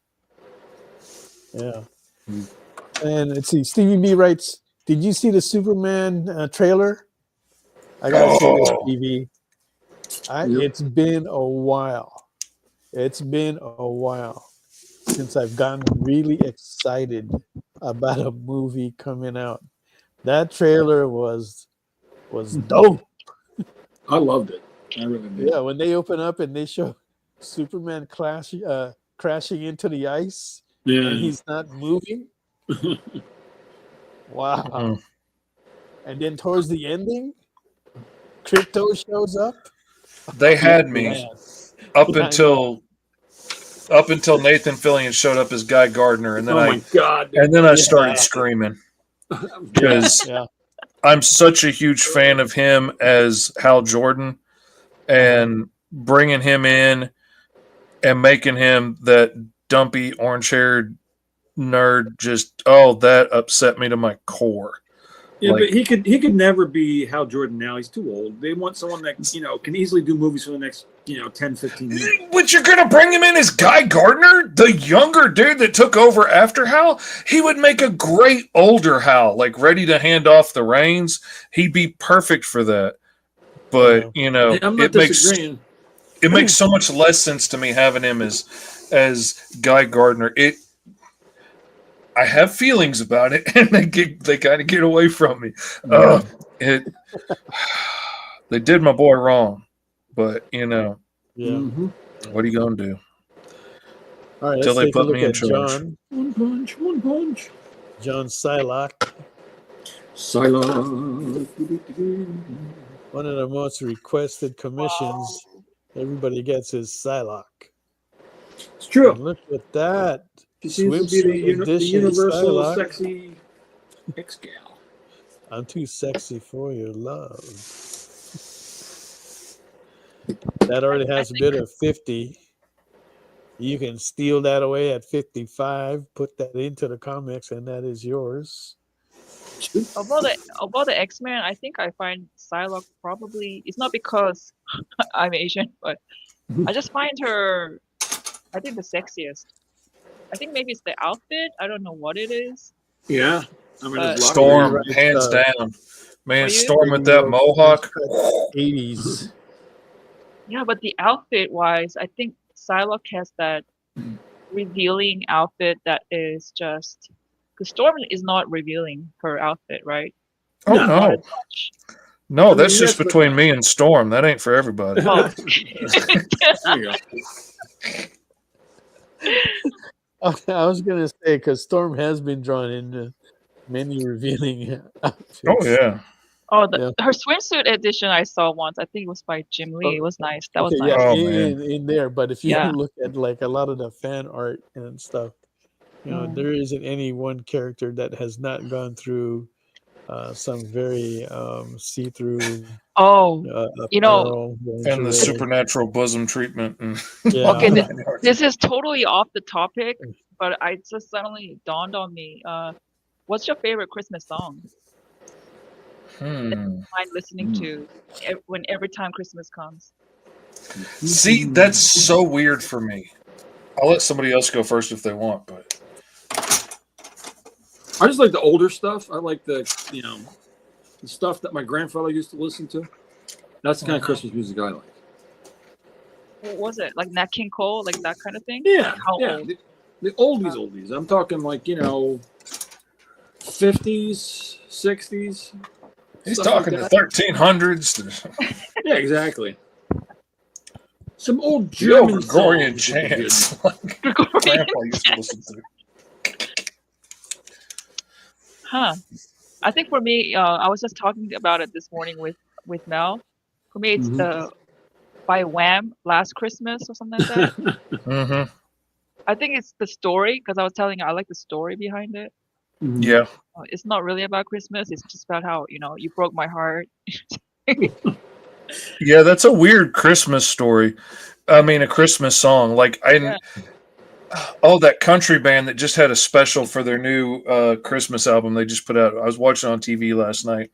I: Yeah. And let's see, Stevie B writes, "Did you see the Superman trailer?" I gotta say this, Stevie. It's been a while. It's been a while since I've gotten really excited about a movie coming out. That trailer was dope.
G: I loved it. I really did.
I: Yeah, when they open up and they show Superman crashing into the ice, and he's not moving. Wow. And then towards the ending, Crypto shows up.
A: They had me up until Nathan Fillion showed up as Guy Gardner, and then I started screaming because I'm such a huge fan of him as Hal Jordan, and bringing him in and making him that dumpy orange-haired nerd that upset me to my core.
G: Yeah, but he could never be Hal Jordan now. He's too old. They want someone that, can easily do movies for the next, 10, 15 years.
A: But you're going to bring him in as Guy Gardner, the younger dude that took over after Hal? He would make a great older Hal, like ready to hand off the reins. He'd be perfect for that. But,
G: I'm not disagreeing.
A: It makes so much less sense to me having him as Guy Gardner. I have feelings about it, and they kind of get away from me. They did my boy wrong, but what are you gonna do?
I: All right,
A: Until
I: let's
A: they
I: take a
A: put
I: look
A: me in
I: at
A: charge.
I: John.
G: One punch.
I: John Psylocke. One of the most requested commissions everybody gets is Psylocke.
G: It's true.
I: And look at that.
G: She seems to be the universal
I: Psylocke.
G: sexy ex-gal.
I: I'm too sexy for your love. That already has a bid of 50. You can steal that away at 55, put that into the comics, and that is yours.
K: About the X-Men, I think I find Psylocke probably, it's not because I'm Asian, but I just find her, I think, the sexiest. I think maybe it's the outfit. I don't know what it is.
G: Yeah. I mean,
A: Storm, hands down. Man, Storm with that mohawk.
I: 80s.
K: Yeah, but the outfit-wise, I think Psylocke has that revealing outfit that is just... Because Storm is not revealing her outfit, right?
A: Oh, no. No, that's just between me and Storm. That ain't for everybody.
K: Oh.
G: There you go.
I: I was going to say, because Storm has been drawn into many revealing outfits.
A: Oh, yeah.
K: Oh, her swimsuit edition I saw once. I think it was by Jim Lee. It was nice. That was nice.
I: Yeah, in there. But if you look at like a lot of the fan art and stuff, there isn't any one character that has not gone through some very see-through.
K: And
A: the supernatural bosom treatment.
K: Okay, this is totally off the topic, but I just suddenly dawned on me. What's your favorite Christmas song? That you mind listening to every time Christmas comes?
A: See, that's so weird for me. I'll let somebody else go first if they want, but
G: I just like the older stuff. I like the stuff that my grandfather used to listen to. That's the kind of Christmas music I like.
K: What was it? Like Nat King Cole, like that kind of thing?
G: Yeah,
K: How old?
G: The oldies. I'm talking like 50s, 60s.
A: He's talking the 1300s.
G: Yeah, exactly. Some old German
A: Gregorian chants. Grandpa used to listen to.
K: Huh. I think for me, I was just talking about it this morning with Mel. For me, it's the by Wham! Last Christmas or something like that. I think it's the story, because I was telling you I like the story behind it.
A: Yeah.
K: It's not really about Christmas. It's just about how, you broke my heart.
A: Yeah, that's a weird Christmas story. I mean, a Christmas song. Like, that country band that just had a special for their new Christmas album they just put out. I was watching on TV last night.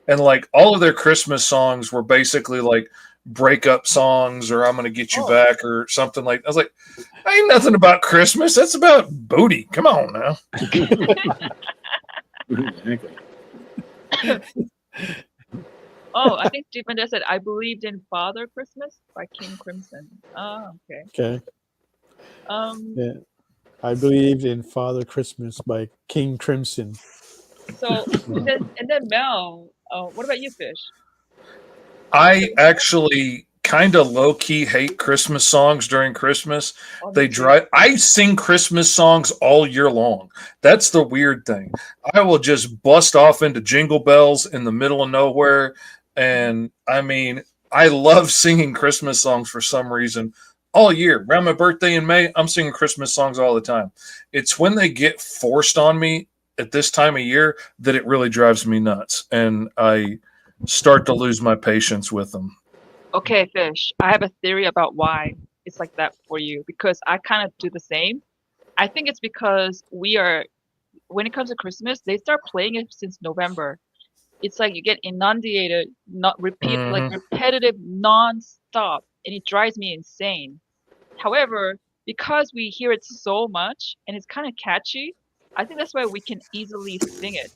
A: And, like, all of their Christmas songs were basically, like, breakup songs or I'm going to get you back or something like. I was like, ain't nothing about Christmas. That's about booty. Come on now.
G: Exactly.
K: Oh, I think Stephen just said, I believed in Father Christmas by King Crimson. Oh, okay.
I: Okay.
K: Um,
I: Yeah. I believed in Father Christmas by King Crimson.
K: So, and then Mel, what about you, Fish?
A: I actually kind of low key hate Christmas songs during Christmas. I sing Christmas songs all year long. That's the weird thing. I will just bust off into Jingle Bells in the middle of nowhere. And I mean, I love singing Christmas songs for some reason all year. Around my birthday in May, I'm singing Christmas songs all the time. It's when they get forced on me at this time of year that it really drives me nuts. And I start to lose my patience with them.
K: Okay, Fish, I have a theory about why it's like that for you, because I kind of do the same. I think it's because when it comes to Christmas, they start playing it since November. It's like you get inundated, repetitive non-stop, and it drives me insane. However, because we hear it so much and it's kind of catchy, I think that's why we can easily sing it.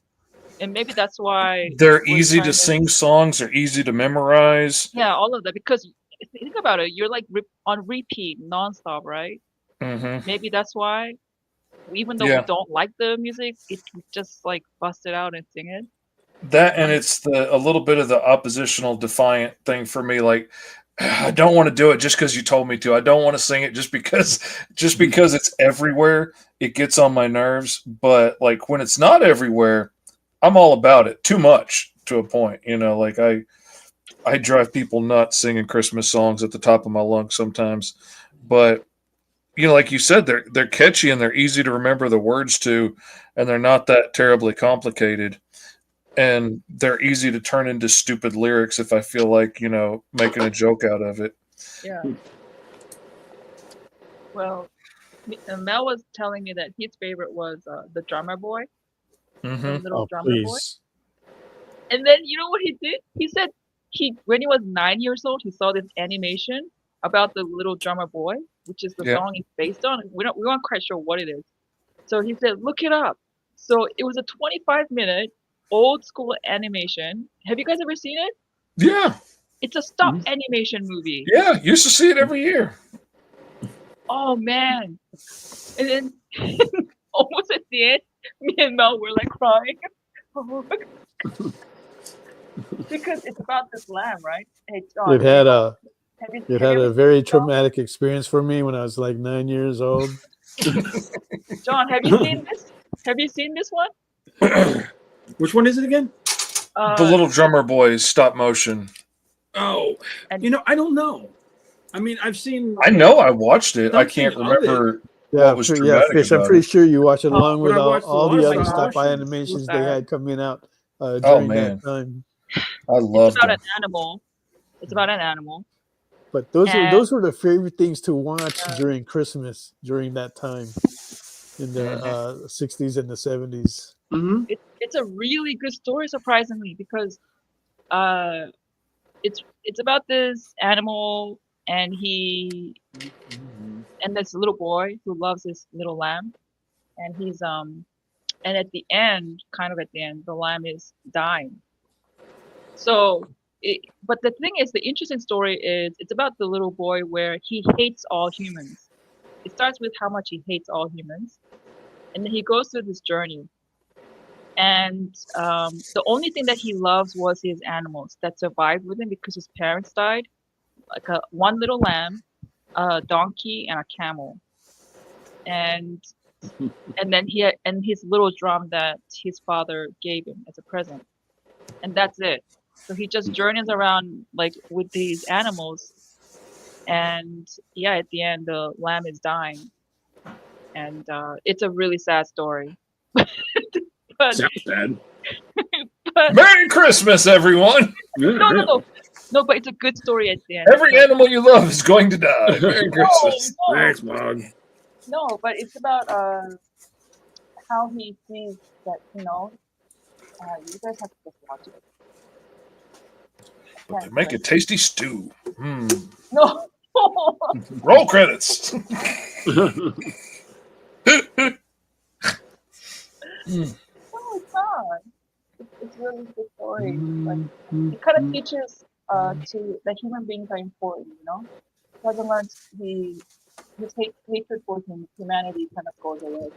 K: And maybe that's why
A: they're easy to sing songs, they're easy to memorize.
K: Yeah, all of that, because think about it, you're like on repeat nonstop, right?
A: Mm-hmm.
K: Maybe that's why, even though we don't like the music, it just like bust it out and sing it.
A: That, and it's a little bit of the oppositional defiant thing for me. Like, I don't want to do it just because you told me to. I don't want to sing it just because it's everywhere. It gets on my nerves. But like when it's not everywhere, I'm all about it. Too much to a point, Like I drive people nuts singing Christmas songs at the top of my lungs sometimes. But like you said, they're catchy and they're easy to remember the words to, and they're not that terribly complicated. And they're easy to turn into stupid lyrics if I feel like, making a joke out of it.
K: Yeah. Well, Mel was telling me that his favorite was the Drummer Boy.
A: Mm-hmm.
K: The little drummer boy. And then you know what he did? He said when he was 9 years old, he saw this animation about the little drummer boy, which is the song he's based on. We weren't quite sure what it is. So he said, look it up. So it was a 25-minute old school animation. Have you guys ever seen it?
A: Yeah.
K: It's a stop animation movie.
A: Yeah, used to see it every year.
K: Oh man. And then almost at the end, me and Mel were like crying. Because it's about this lamb, right? Hey, John,
I: it had a very traumatic experience for me when I was like 9 years old.
K: John, have you seen this? Have you seen this one?
G: Which one is it again?
A: The Little Drummer Boys stop motion.
G: Oh, I don't know. I mean, I've seen.
A: I know I watched it. I can't remember what was traumatic
I: Fish,
A: about
I: I'm pretty
A: it.
I: sure you watched it along with all the other
K: stop
I: animations they had coming out during that time.
A: I love
K: it. It's about an animal. It's about an animal.
I: But those were the favorite things to watch during Christmas during that time in the 60s and the 70s.
G: Mm-hmm.
K: It's a really good story, surprisingly, because it's about this animal and this little boy who loves this little lamb, and he's and at the end, the lamb is dying. So, but the thing is, the interesting story is it's about the little boy where he hates all humans. It starts with how much he hates all humans, and then he goes through this journey. And the only thing that he loves was his animals that survived with him because his parents died, like one little lamb, a donkey, and a camel. And then his little drum that his father gave him as a present, and that's it. So he just journeys around like with these animals, and at the end the lamb is dying, and it's a really sad story. But,
G: sounds sad.
K: But,
A: Merry Christmas, everyone!
K: No, but it's a good story at the end.
A: Every animal you love is going to die. Merry Christmas.
K: No.
G: Thanks, Mog.
K: No, but it's about how he sees that, you guys have to just watch it.
A: but they make a tasty stew.
K: No.
A: Roll credits.
K: No, it's not. It's really good story. Like it kind of teaches to that human beings are important. You know, doesn't learn his hatred for humanity kind of goes away.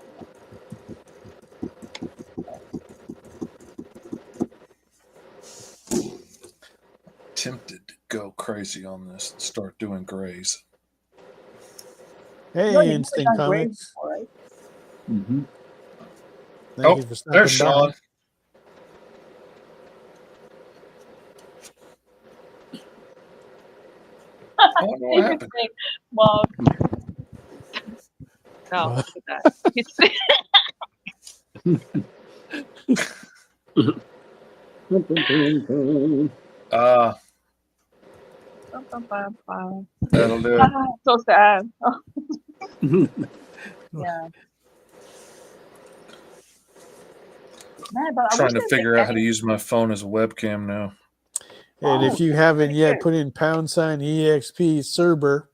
A: Tempted to go crazy on this and start doing grays.
I: Hey, Instinct Comics.
K: Before, right?
O: Mm-hmm.
I: Thank you for stopping
A: there's Sean.
I: by.
A: Oh, what happened?
K: Mom. Oh, look at that. It's
A: that'll do it.
K: So sad. Yeah. Man, but
A: I'm trying to figure out how to use my phone as a webcam now.
I: And if you haven't yet, put in #EXP Cerber.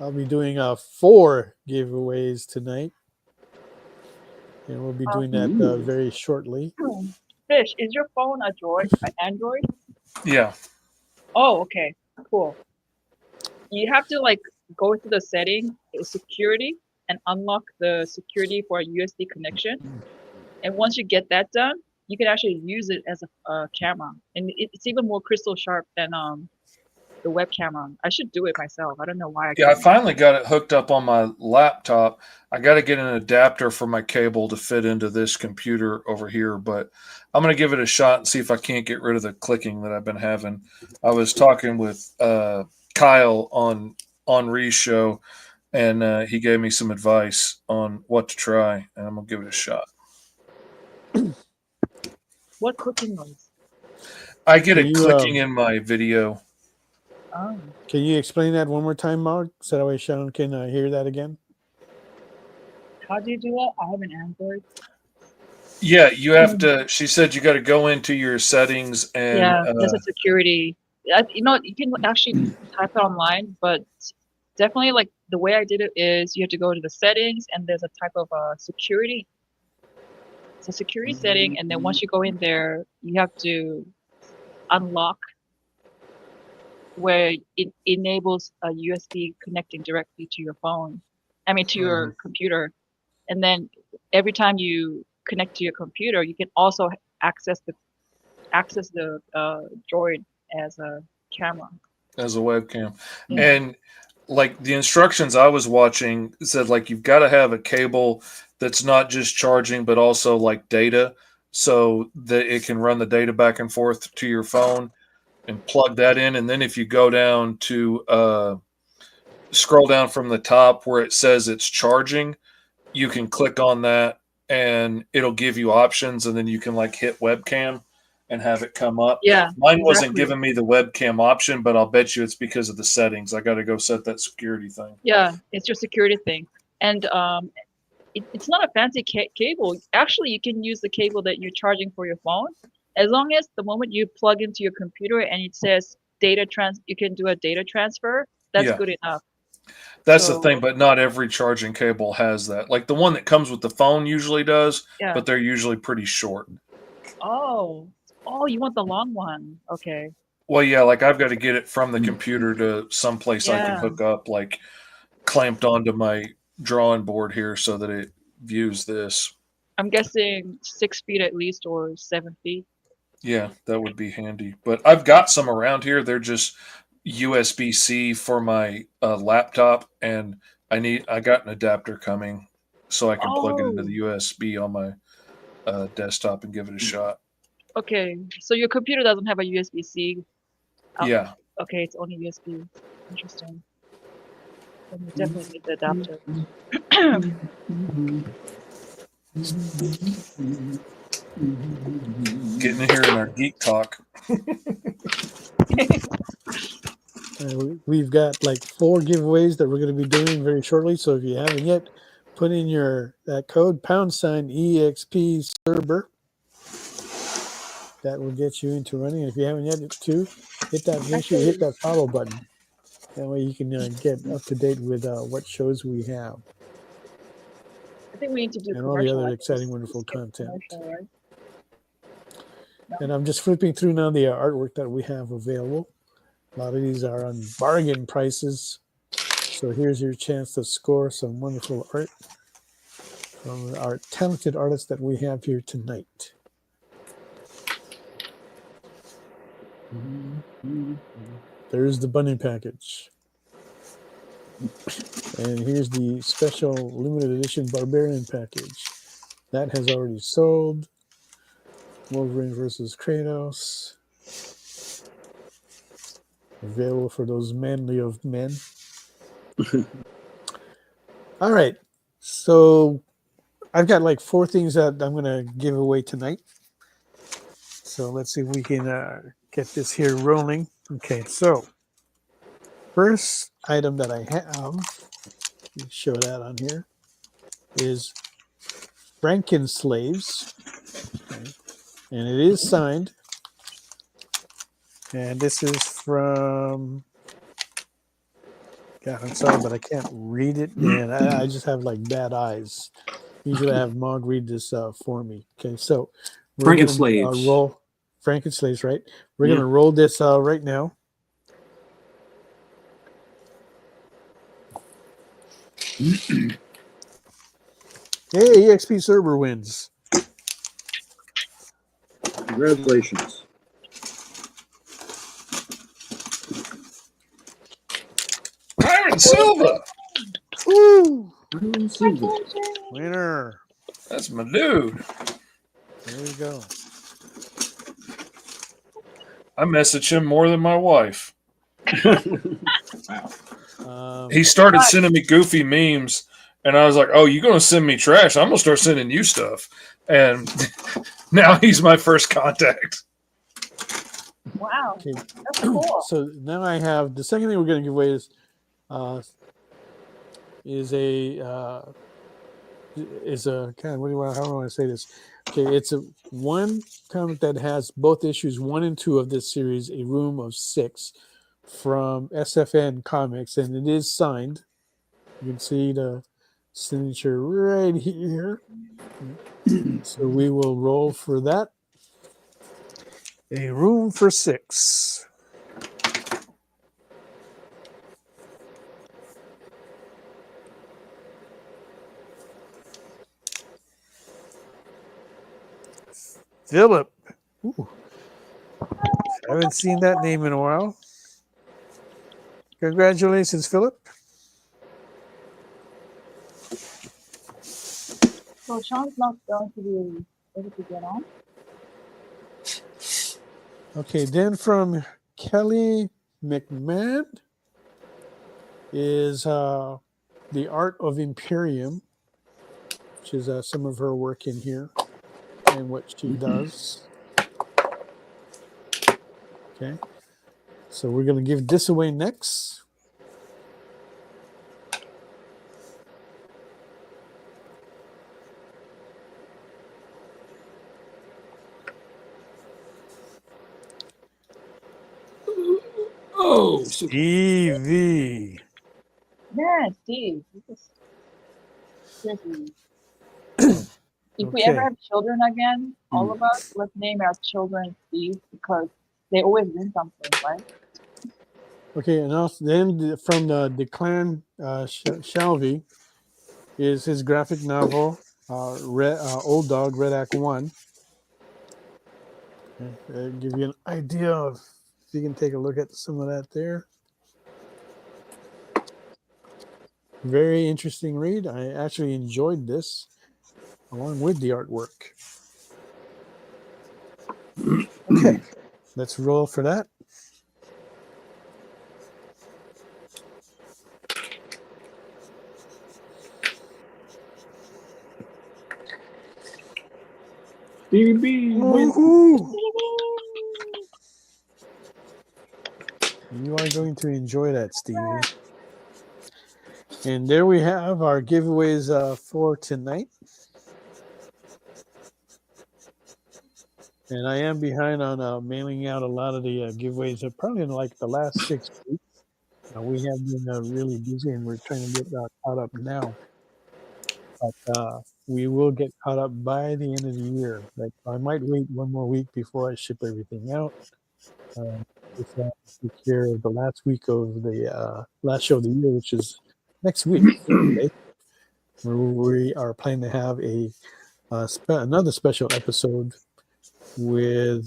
I: I'll be doing 4 giveaways tonight. And we'll be doing that very shortly.
K: Fish, is your phone an Android?
A: Yeah.
K: Oh, okay. Cool. You have to like go to the setting, security, and unlock the security for a USB connection. And once you get that done, you can actually use it as a camera. And it's even more crystal sharp than the web camera. I should do it myself. I don't know why.
A: I finally got it hooked up on my laptop. I got to get an adapter for my cable to fit into this computer over here, but I'm going to give it a shot and see if I can't get rid of the clicking that I've been having. I was talking with Kyle on Ree's show, and he gave me some advice on what to try, and I'm going to give it a shot.
K: What clicking noise?
A: I get a clicking in my video.
K: Oh.
I: Can you explain that one more time, Mog, so that way Sean can hear that again?
K: How do you do that? I have an Android.
A: Yeah, you have to. She said you got to go into your settings and
K: there's a security. You know, you can actually type it online, but definitely like the way I did it is you have to go to the settings and there's a type of security. It's a security setting, and then once you go in there, you have to unlock where it enables a USB connecting directly to your phone. I mean, to your computer. And then every time you connect to your computer, you can also access the Droid as a camera.
A: As a webcam. Yeah. And like the instructions I was watching said like you've got to have a cable that's not just charging but also like data so that it can run the data back and forth to your phone and plug that in. And then if you go down to scroll down from the top where it says it's charging, you can click on that and it'll give you options, and then you can like hit webcam and have it come up.
K: Yeah.
A: Mine wasn't giving me the webcam option, but I'll bet you it's because of the settings. I got to go set that security thing.
K: Yeah, it's your security thing. And it's not a fancy cable. Actually, you can use the cable that you're charging for your phone. As long as the moment you plug into your computer and it says you can do a data transfer, that's good enough.
A: That's the thing, but not every charging cable has that. Like the one that comes with the phone usually does, but they're usually pretty short.
K: Oh, you want the long one. Okay.
A: Well, yeah, like I've got to get it from the computer to someplace I can hook up, like clamped onto my drawing board here so that it views this.
K: I'm guessing 6 feet at least or 7 feet.
A: Yeah, that would be handy. But I've got some around here. They're just USB-C for my laptop, and I got an adapter coming so I can plug it into the USB on my desktop and give it a shot.
K: Okay, so your computer doesn't have a USB-C.
A: Yeah.
K: Okay, it's only USB. Interesting. Then you definitely need the adapter.
A: Getting in here in our geek talk.
I: We've got like 4 giveaways that we're going to be doing very shortly. So if you haven't yet, put in that code #EXP Cerber. that will get you into running. And if you haven't yet, too, make sure you hit that follow button. That way you can get up to date with what shows we have.
K: I think we need to do
I: and all the other exciting, wonderful content. Right? No? And I'm just flipping through now the artwork that we have available. A lot of these are on bargain prices. So here's your chance to score some wonderful art from our talented artists that we have here tonight. There's the bunny package. And here's the special limited edition Barbarian package. That has already sold. Wolverine versus Kratos. Available for those manly of men. All right. So I've got like 4 things that I'm going to give away tonight. So let's see if we can get this here rolling. Okay, so first item that I have, let me show that on here, is Frankenslaves. Okay. And it is signed. And this is from, God, I'm sorry, but I can't read it. And I just have like bad eyes. Usually I have Mog read this for me. Okay, so we're going to roll Frankenslaves, right? We're going to roll this right now. Hey, EXP server wins.
G: Congratulations.
A: Iron Silva.
I: Woo!
G: Iron Silva.
I: Winner.
A: That's my dude.
I: There we go.
A: I message him more than my wife.
G: Wow.
A: He started sending me goofy memes, and I was like, "Oh, you're gonna send me trash? I'm gonna start sending you stuff." And now he's my first contact.
K: Wow,
I: okay.
K: That's cool.
I: So now I have the second thing we're going to give away is a kind of how do I want to say this? Okay, it's a one comic that has both issues 1 and 2 of this series, A Room of 6, from SFN Comics, and it is signed. You can see the signature right here. So we will roll for that. A Room for 6. Philip. Ooh. I haven't seen that name in a while. Congratulations, Philip.
K: So Sean's not going to be able to get on?
I: Okay, then from Kelly McMahon is The Art of Imperium, which is some of her work in here and what she does. Okay, so we're going to give this away next.
G: Oh,
I: Stevie.
K: Yeah, Steve. Seriously. If we
I: Okay.
K: ever have children again, all of us, let's name our children Steve because they always win something, right?
I: Okay, and also then from the Clan Shelby is his graphic novel, Old Dog, Red Act 1. Okay, give you an idea of, if you can take a look at some of that there. Very interesting read. I actually enjoyed this along with the artwork. Okay, let's roll for that.
G: Woohoo!
I: You are going to enjoy that, Stevie. And there we have our giveaways for tonight. And I am behind on mailing out a lot of the giveaways. Probably in like the last 6 weeks. We have been really busy, and we're trying to get caught up now. But we will get caught up by the end of the year. Like, I might wait one more week before I ship everything out. Just take care of the last week of the last show of the year, which is next week. Okay? We are planning to have another special episode with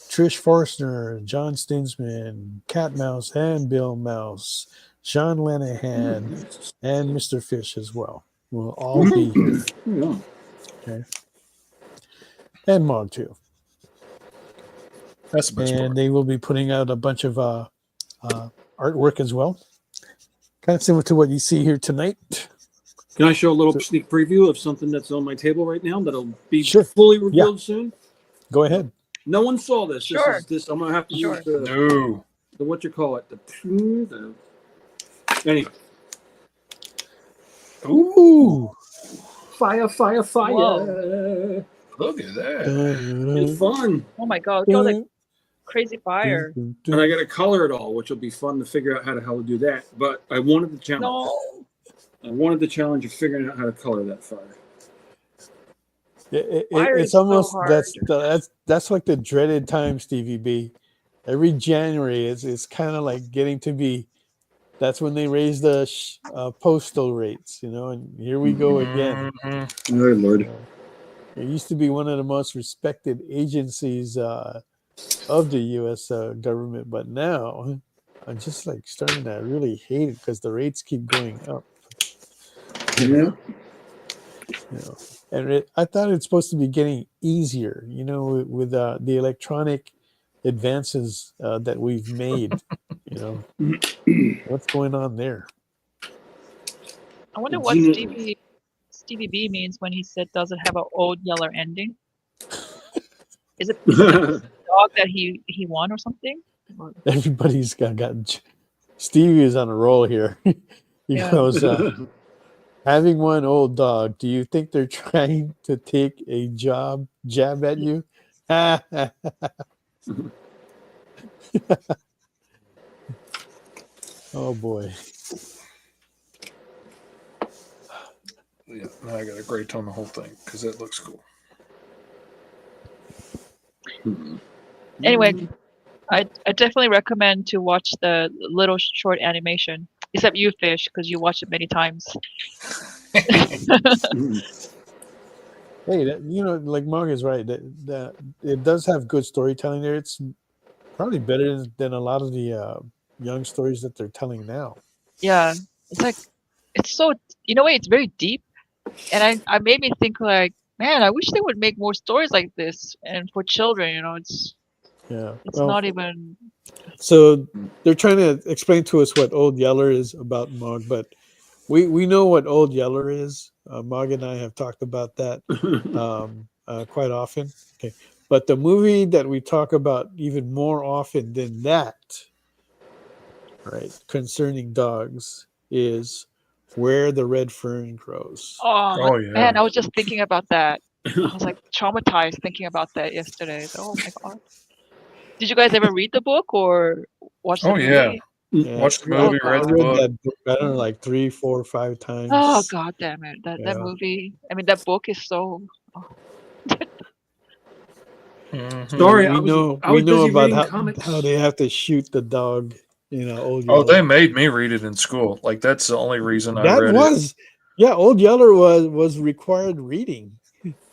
I: Trish Forstner, John Stinsman, Cat Mouse, and Bill Mouse, Sean Lenihan, and Mr. Fish as well. We'll all be here. Okay. And Mog too.
A: That's the best part.
I: And they will be putting out a bunch of artwork as well. Kind of similar to what you see here tonight.
G: Can I show a little sneak preview of something that's on my table right now that'll be fully revealed soon?
I: Go ahead.
G: No one saw this.
K: Sure.
G: This I'm gonna have to use
A: No.
G: the what you call it. Anyway.
I: Ooh.
G: Fire.
K: Whoa.
A: Look at that.
G: It's fun.
K: Oh my god, look at all that crazy fire.
G: And I got to color it all, which will be fun to figure out how to do that. But I wanted the challenge.
K: No.
G: I wanted the challenge of figuring out how to color that fire.
I: It's almost that's like the dreaded time, Stevie B. Every January, it's kind of like getting to be. That's when they raise the postal rates, and here we go again.
G: Oh, Lord.
I: It used to be one of the most respected agencies of the U.S. Government, but now I'm just like starting to really hate it because the rates keep going up.
G: Yeah.
I: And I thought it's supposed to be getting easier, with the electronic advances that we've made. What's going on there?
K: I wonder what Stevie B means when he said doesn't have an old yeller ending. Is it the dog that he won or something?
I: Everybody's got Stevie is on a roll here. He goes, having one old dog, do you think they're trying to take a jab at you? Oh boy.
A: Yeah, now I got to gray tone the whole thing because that looks cool.
K: Anyway, I definitely recommend to watch the little short animation. Except you, Fish, because you watched it many times.
I: Hey, like Mog is right. That it does have good storytelling there. It's probably better than a lot of the young stories that they're telling now.
K: Yeah, it's so it's very deep, and I made me think like, man, I wish they would make more stories like this and for children. It's not even.
I: So they're trying to explain to us what Old Yeller is about, Mog, but we know what Old Yeller is. Mog and I have talked about that quite often. Okay, but the movie that we talk about even more often than that, right, concerning dogs, is Where the Red Fern Grows.
K: Oh yeah. Man, I was just thinking about that. I was like traumatized thinking about that yesterday. Oh my god. Did you guys ever read the book or watch the movie?
I: Yeah.
A: Watch the movie, read the book.
I: That book, I don't know, like 3, 4, 5 times.
K: Oh god damn it. That movie. I mean that book is so
G: Sorry,
I: we know about how they have to shoot the dog, Old Yeller.
A: Oh, they made me read it in school. Like that's the only reason I read it.
I: Yeah, Old Yeller was required reading.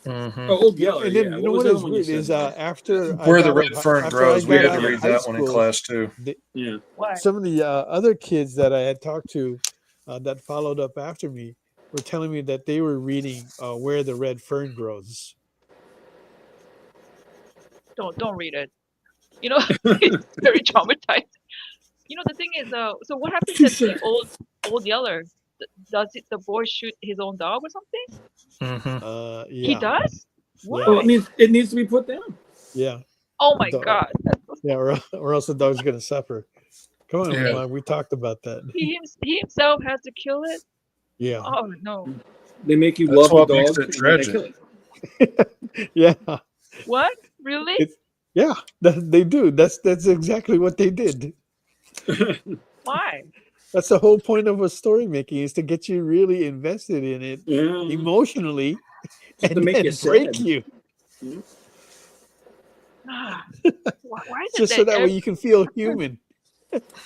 A: Mm-hmm.
G: Old Yeller.
I: And then what is weird is after
A: Where the Red Fern Grows, we had to read that one in class too.
I: Some of the other kids that I had talked to that followed up after me were telling me that they were reading Where the Red Fern Grows.
K: Don't read it. It's very traumatizing. The thing is, so what happens to the old Yeller? Does the boy shoot his own dog or something?
A: Mm-hmm.
K: He does? Why?
G: Oh, it needs to be put down.
I: Yeah.
K: Oh my god.
I: Yeah, or else the dog's gonna suffer. Come on, Mom, we talked about that.
K: He himself has to kill it?
I: Yeah.
K: Oh no.
G: They make you love the dog.
A: Makes it tragic.
I: Yeah.
K: What? Really?
I: Yeah, they do. That's exactly what they did.
K: Why?
I: That's the whole point of a story making, is to get you really invested in it emotionally,
G: Just to
I: and
G: make
I: then
G: you
I: break
G: sad.
I: you,
K: Why is it
I: just so that way you can feel human.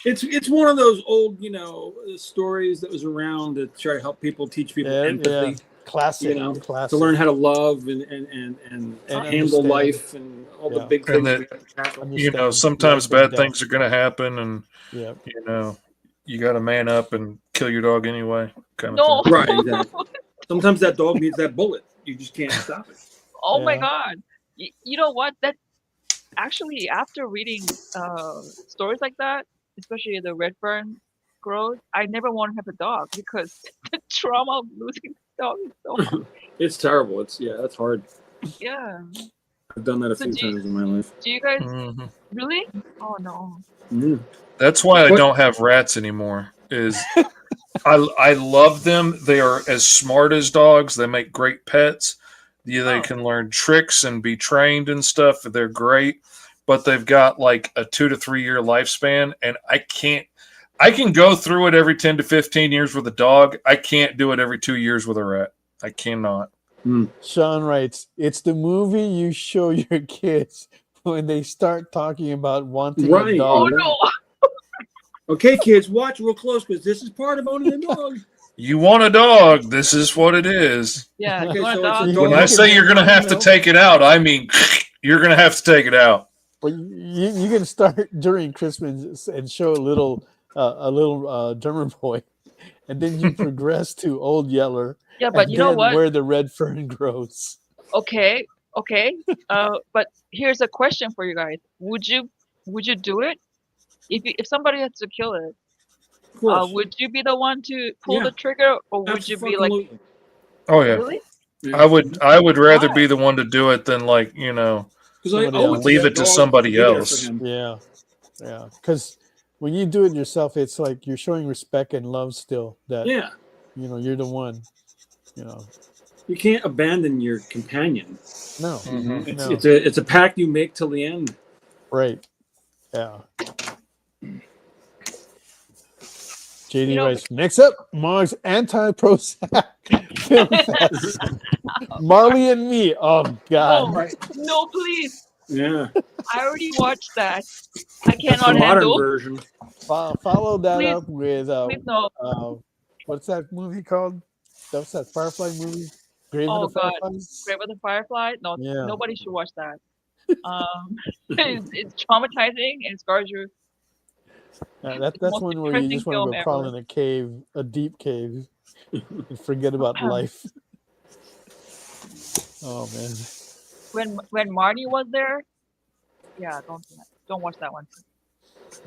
G: It's one of those old, stories that was around to try to help people, teach people empathy.
I: Classic,
G: to learn how to love and handle
I: understand.
G: life and all the big
A: And
G: things
A: that,
G: we have to tackle.
A: sometimes
I: life and
A: bad
I: death.
A: things are going to happen, and
I: Yeah.
A: you got to man up and kill your dog anyway, kind
K: No.
A: of thing.
G: Right, exactly. Sometimes that dog needs that bullet. You just can't stop it.
K: Oh my God. You know what? That actually, after reading stories like that, especially the Redfern girls, I never want to have a dog because the trauma of losing the dog is so hard.
G: It's terrible. That's hard.
K: Yeah.
G: I've done that a
K: So
G: few times in my life.
K: Do you guys
A: Mhm.
K: really? Oh no.
A: That's why I
G: But-
A: don't have rats anymore. Is I love them. They are as smart as dogs. They make great pets. They can learn tricks and be trained and stuff. They're great, but they've got like a 2 to 3 year lifespan, and I can go through it every 10 to 15 years with a dog. I can't do it every 2 years with a rat. I cannot.
I: Sean writes, it's the movie you show your kids when they start talking about wanting a
G: Right.
I: dog.
K: Oh no.
G: Okay, kids, watch real close because this is part of owning a dog.
A: You want a dog? This is what it is.
K: Yeah.
G: Okay,
K: you want a
G: so it's a
K: dog?
G: dog.
A: When I say you're going to have to take it out, I mean you're going to have to take it out.
I: Well, you can start during Christmas and show a little German boy, and then you progress to Old Yeller.
K: Yeah, but
I: and
K: you know
I: then
K: what?
I: where the red fern grows.
K: Okay. But here's a question for you guys. Would you do it if somebody had to kill it?
G: Of course.
K: Would you be the one to pull
G: Yeah.
K: the trigger, or would you be like,
G: Absolutely.
A: Oh yeah.
K: really?
A: I would rather
K: Why?
A: be the one to do it than like,
G: Because I
I: Somebody
G: owe
I: else.
A: leave
G: that
A: it to
G: dog
A: somebody
G: be there for
A: else.
G: him.
I: Yeah. Because when you do it yourself, it's like you're showing respect and love still. That
G: Yeah.
I: you're the one.
G: You can't abandon your companion.
I: No.
A: Mhm.
I: No.
G: It's a pact you make till the end.
I: Right. Yeah. JD writes, next up, Mog's anti-Prozac film fest. Marley and Me. Oh, God.
K: No, please.
G: Yeah.
K: I already watched that. I
G: That's
K: cannot
G: the modern
K: handle.
G: version.
I: Follow that
K: Please-
I: up with,
K: Please no.
I: what's that movie called? What's that Firefly movie? Grave
K: Oh
I: of the
K: God,
I: Fireflies?
K: Grave of the Firefly. No,
I: Yeah.
K: nobody should watch that. It's traumatizing and it scars you.
I: That's
K: most
I: one where you
K: depressing
I: just want to
K: film
I: go crawl
K: ever.
I: in a cave, a deep cave, and forget about life. Oh man.
K: When Marnie was there, yeah, don't watch that one.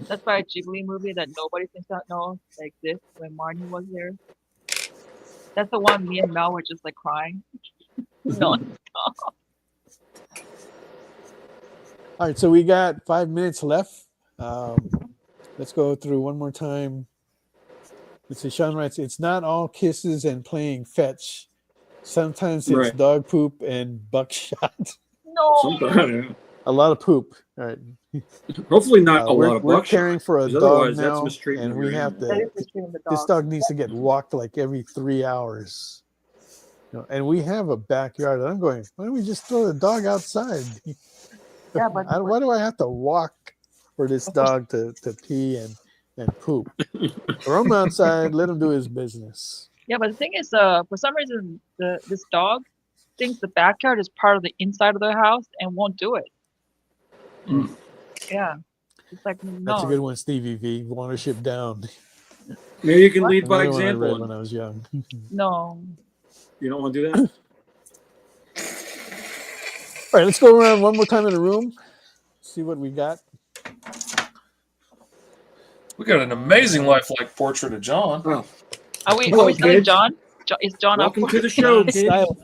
K: That's by a Ghibli movie that nobody thinks that knows that exists. When Marnie was there, that's the one me and Mel were just like crying. No,
I: All right, so we got 5 minutes left. Let's go through one more time. Let's see. Sean writes, it's not all kisses and playing fetch. Sometimes it's
G: Right.
I: dog poop and buckshot.
K: no.
G: Sometimes, yeah.
I: A lot of poop. All right.
G: Hopefully not a lot of
I: We're
G: buckshot.
I: caring for a
G: 'cause
I: dog
G: otherwise that's
I: now,
G: mistreatment
I: and
G: of
I: we
G: your
I: have
G: animal.
K: That
I: to.
K: is mistreating the
I: This
K: dog.
I: dog needs to get walked like every 3 hours. And we have a backyard. And I'm going, why don't we just throw the dog outside?
K: Yeah, but
I: Why do I have to walk for this dog to pee and poop? Throw him outside, let him do his business.
K: yeah, but the thing is, for some reason, this dog thinks the backyard is part of the inside of the house and won't do it. Yeah, it's like no.
I: That's a good one, Stevie V. Watership Down.
G: Maybe you can lead by
I: Another one I
G: example.
I: read when I was young.
K: No.
G: You don't want to do that?
I: All right, let's go around one more time in the room. See what we got.
A: We got an amazing lifelike portrait of John.
G: Oh.
K: Are we
G: Hello,
K: selling
G: kids.
K: John? Is John up
G: Welcome
K: for
G: to the show, kids.
I: Style.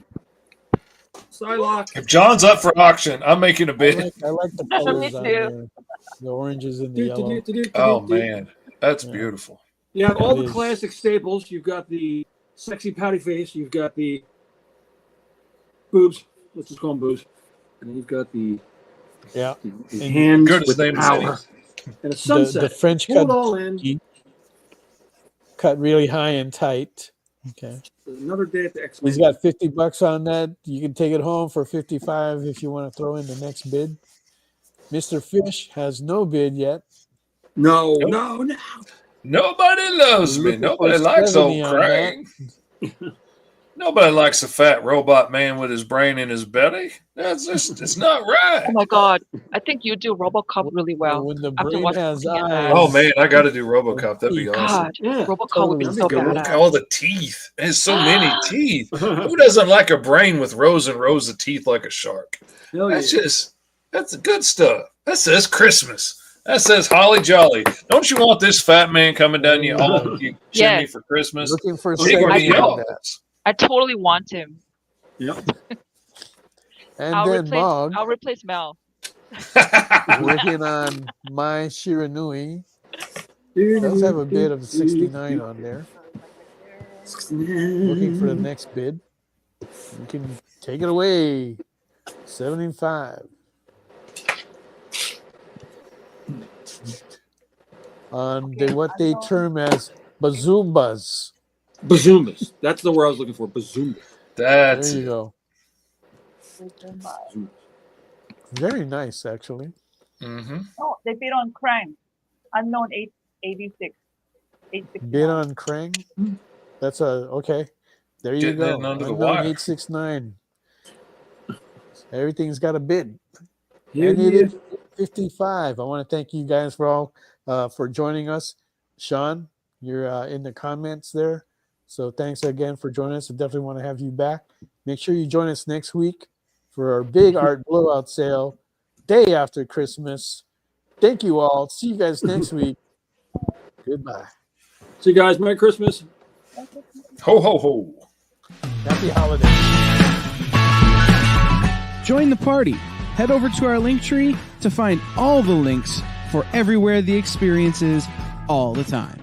G: Psylocke.
A: If John's up for auction, I'm making a bid.
I: I like the
K: Me
I: colors on
K: too.
I: there. The oranges and the yellow.
A: Oh man, that's beautiful.
G: You have all
I: It
G: the
I: is.
G: classic staples. You've got the sexy pouty face. You've got the boobs let's just call him Booze. And he's got the
I: and
G: hands
A: good
G: with
A: his name is
G: power and a sunset.
I: The French
G: Pull it
I: cut
G: all in.
I: cut really high and tight. Okay.
G: Another day at the X.
I: He's got $50 on that. You can take it home for $55 if you want to throw in the next bid. Mr. Fish has no bid yet.
G: No.
A: Nobody loves me.
I: Looking
A: Nobody
I: for
A: likes
I: 70
A: old
I: on that.
A: Crane. Nobody likes a fat robot man with his brain in his belly. That's just, it's not right.
K: Oh my God. I think you do RoboCop really well.
I: When the
K: After
I: brain
K: watching
I: has
K: that.
A: Oh man, I got to do RoboCop. That'd be awesome.
K: God, RoboCop would be so
A: Look
K: badass.
A: at all the teeth. It has so many teeth. Who doesn't like a brain with rows and rows of teeth like a shark? That's good stuff. That says Christmas. That says holly jolly. Don't you want this fat man coming down your chimney
K: Yes.
A: for Christmas?
I: Looking for
A: He would be
I: 70 on
A: yours.
I: that.
K: I totally want him.
G: Yep.
I: And
K: I'll
I: then
K: replace,
I: Mog
K: I'll replace Mel.
I: working on My Shiranui. Does have a bid of 69 on there. Looking for the next bid. You can take it away. 75. On what they term as bazoombas.
G: Bazoombas. That's the word I was looking for. Bazoombas.
A: There
I: you go. Very nice, actually.
A: Mm-hmm.
K: Oh, they bid on Krang. Unknown 886. 869.
I: Bid on Krang. That's okay. There you
A: Getting
I: go.
A: in under the
I: Unknown
A: wire.
I: 869. Everything's got a bid.
G: Here
I: And
G: he
I: it
G: is.
I: is 55. I want to thank you guys for all for joining us. Sean, you're in the comments there. So thanks again for joining us. I definitely want to have you back. Make sure you join us next week for our big art blowout sale, day after Christmas. Thank you all. See you guys next week. Goodbye.
G: See you guys. Merry Christmas.
A: Ho, ho, ho.
I: Happy holidays.
L: Join the party. Head over to our link tree to find all the links for everywhere the experience is all the time.